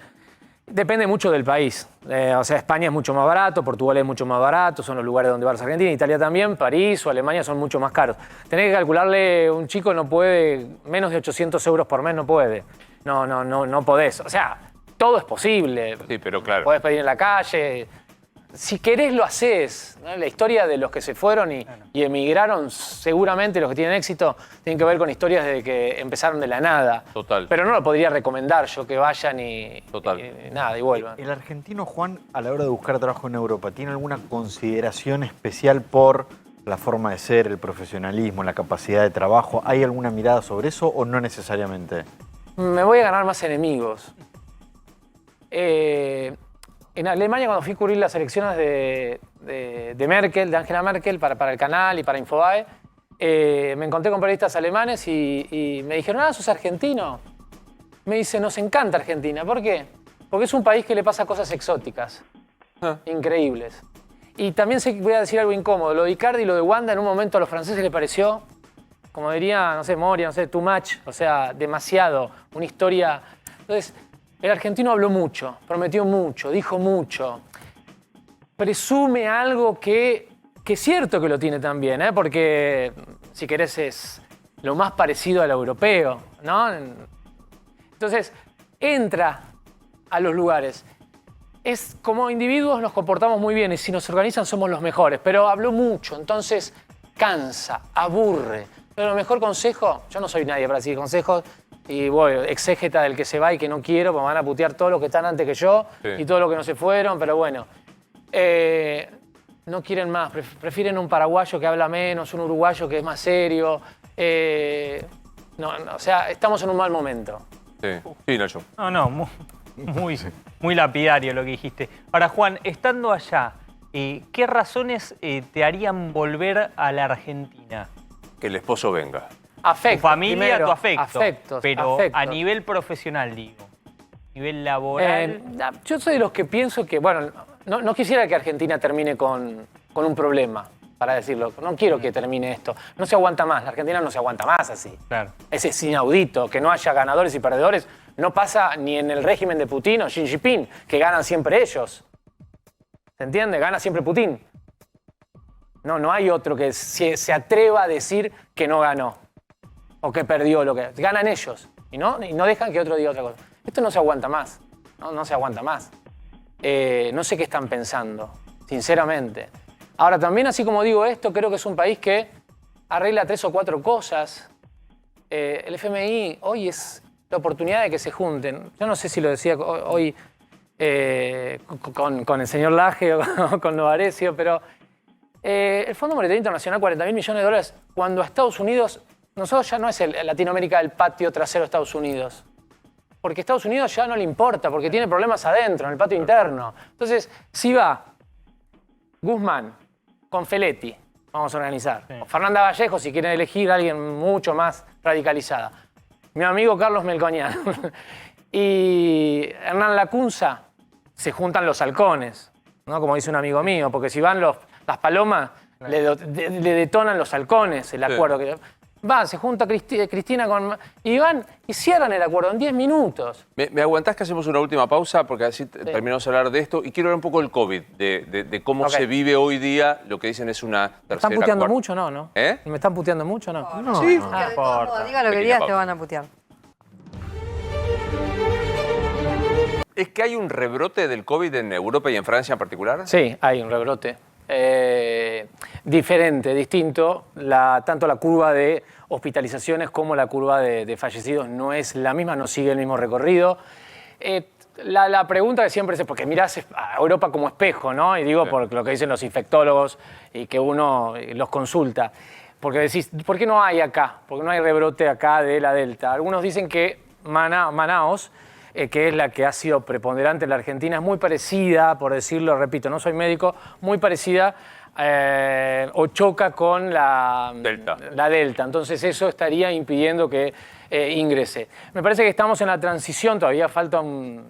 Depende mucho del país. O sea, España es mucho más barato, Portugal es mucho más barato, son los lugares donde vas a Argentina, Italia también, París o Alemania son mucho más caros. Tenés que calcularle, un chico no puede, menos de 800 euros por mes no puede. No podés. O sea, todo es posible. Sí, pero claro. Podés pedir en la calle. Si querés, lo hacés. ¿No? La historia de los que se fueron y emigraron, seguramente los que tienen éxito, tienen que ver con historias de que empezaron de la nada. Total. Pero no lo podría recomendar yo que vayan y nada, y vuelvan. ¿El argentino, Juan, a la hora de buscar trabajo en Europa, tiene alguna consideración especial por la forma de ser, el profesionalismo, la capacidad de trabajo? ¿Hay alguna mirada sobre eso o no necesariamente? Me voy a ganar más enemigos. En Alemania, cuando fui a cubrir las elecciones de Merkel, de Angela Merkel, para el canal y para Infobae, me encontré con periodistas alemanes y me dijeron, ¿sos argentino? Me dice, nos encanta Argentina. ¿Por qué? Porque es un país que le pasa cosas exóticas, increíbles. Y también voy a decir algo incómodo. Lo de Icardi y lo de Wanda en un momento a los franceses les pareció, como diría, no sé, Moria, no sé, too much, o sea, demasiado, una historia. Entonces, el argentino habló mucho, prometió mucho, dijo mucho. Presume algo que es cierto que lo tiene también, porque, si querés, es lo más parecido al europeo, ¿no? Entonces, entra a los lugares. Como individuos nos comportamos muy bien y si nos organizan somos los mejores, pero habló mucho, entonces cansa, aburre. Pero el mejor consejo, yo no soy nadie para decir consejos, y bueno, exégeta del que se va y que no quiero, porque me van a putear todos los que están antes que yo y todos los que no se fueron, pero bueno. No quieren más, prefieren un paraguayo que habla menos, un uruguayo que es más serio. O sea, estamos en un mal momento. Sí, Nacho. No, muy lapidario lo que dijiste. Ahora, Juan, estando allá, ¿qué razones te harían volver a la Argentina? Que el esposo venga. Tu familia, primero, tu afecto. Afectos, pero afectos. a nivel profesional, digo. A nivel laboral. Yo soy de los que pienso que, bueno, no quisiera que Argentina termine con un problema, para decirlo. No quiero que termine esto. No se aguanta más. La Argentina no se aguanta más así. Claro. Es inaudito que no haya ganadores y perdedores. No pasa ni en el régimen de Putin o Xi Jinping, que ganan siempre ellos. ¿Se entiende? Gana siempre Putin. No hay otro que se atreva a decir que no ganó o que perdió lo que ganan ellos y no dejan que otro diga otra cosa. Esto no se aguanta más, no se aguanta más. No sé qué están pensando, sinceramente. Ahora, también así como digo esto, creo que es un país que arregla 3 o 4 cosas. El FMI hoy es la oportunidad de que se junten. Yo no sé si lo decía hoy con el señor Laje o con Novarecio, pero el Fondo Monetario Internacional, 40.000 millones de dólares, cuando a Estados Unidos, nosotros ya no es Latinoamérica el patio trasero de Estados Unidos. Porque a Estados Unidos ya no le importa, porque tiene problemas adentro, en el patio interno. Entonces, si va Guzmán con Feletti, vamos a organizar, o Fernanda Vallejo, si quieren elegir a alguien mucho más radicalizada, mi amigo Carlos Melconian y Hernán Lacunza, se juntan los halcones, ¿no? Como dice un amigo mío, porque si van las palomas, le detonan los halcones el acuerdo. Sí. Va, se junta Cristina con... Y van y cierran el acuerdo en 10 minutos. ¿Me aguantás que hacemos una última pausa? Porque así terminamos de hablar de esto. Y quiero hablar un poco del COVID, de cómo se vive hoy día. Lo que dicen es una tercera... ¿Me están puteando cuarta. mucho? No. ¿Eh? ¿Me están puteando mucho? No. No, sí. Diga lo que digas, te van a putear. ¿Es que hay un rebrote del COVID en Europa y en Francia en particular? Sí, hay un rebrote. Diferente, distinto. Tanto la curva de hospitalizaciones como la curva de fallecidos no es la misma, no sigue el mismo recorrido. La pregunta que siempre es, porque mirás a Europa como espejo, ¿no? Y digo por lo que dicen los infectólogos y que uno los consulta. Porque decís, ¿por qué no hay acá? ¿Por qué no hay rebrote acá de la Delta? Algunos dicen que Manaos, que es la que ha sido preponderante en la Argentina, es muy parecida, por decirlo, repito, no soy médico, muy parecida o choca con la Delta. Entonces eso estaría impidiendo que ingrese. Me parece que estamos en la transición, todavía falta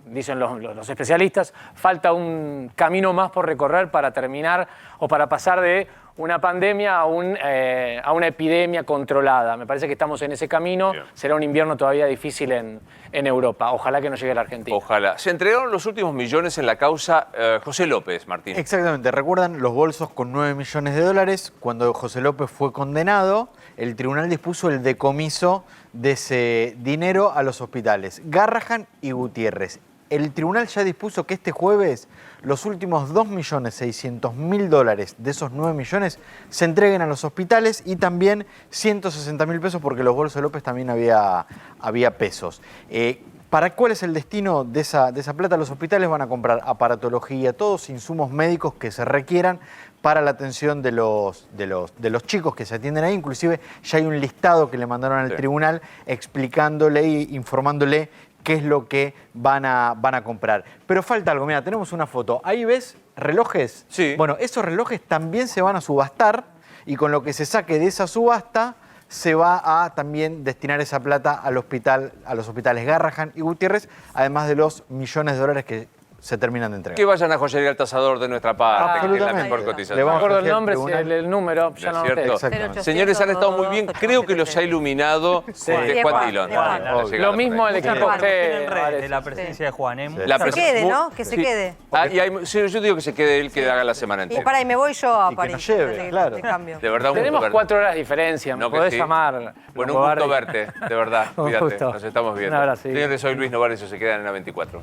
dicen los especialistas, falta un camino más por recorrer para terminar o para pasar de una pandemia a una epidemia controlada. Me parece que estamos en ese camino. Bien. Será un invierno todavía difícil en Europa. Ojalá que no llegue a la Argentina. Ojalá. Se entregaron los últimos millones en la causa José López, Martín. Exactamente. ¿Recuerdan los bolsos con 9 millones de dólares? Cuando José López fue condenado, el tribunal dispuso el decomiso de ese dinero a los hospitales Garrahan y Gutiérrez. El tribunal ya dispuso que este jueves los últimos 2.600.000 dólares de esos 9 millones se entreguen a los hospitales y también 160.000 pesos porque los bolsos de López también había pesos. ¿Cuál es el destino de esa plata? Los hospitales van a comprar aparatología, todos insumos médicos que se requieran para la atención de los chicos que se atienden ahí. Inclusive ya hay un listado que le mandaron al tribunal explicándole e informándole qué es lo que van a comprar. Pero falta algo, mira, tenemos una foto. Ahí ves relojes. Sí. Bueno, esos relojes también se van a subastar y con lo que se saque de esa subasta se va a también destinar esa plata a los hospitales Garrahan y Gutiérrez, además de los millones de dólares que se terminan de entregar. Que vayan a Joyería El Tasador de nuestra parte, que es la mejor cotización. Le No me vamos a acuerdo el fijar nombre, tribunal. el número, ya no lo sé. Exactamente. Señores, han estado muy bien. Creo que los ha iluminado Juan Dillon. Lo mismo el equipo de la presencia de Juan. Que se quede, ¿no? Que se quede. Yo digo que se quede él, que haga la semana Y entera. y me voy yo a Y que París. nos lleve, claro. De cambio. De verdad, un gusto Tenemos verte. 4 horas de diferencia, me No, que podés sí. llamar. Bueno, un gusto verte, de verdad. Un Cuídate, gusto. nos estamos viendo. Un abrazo. Señores, soy Luis Novarecio, se quedan en la 24.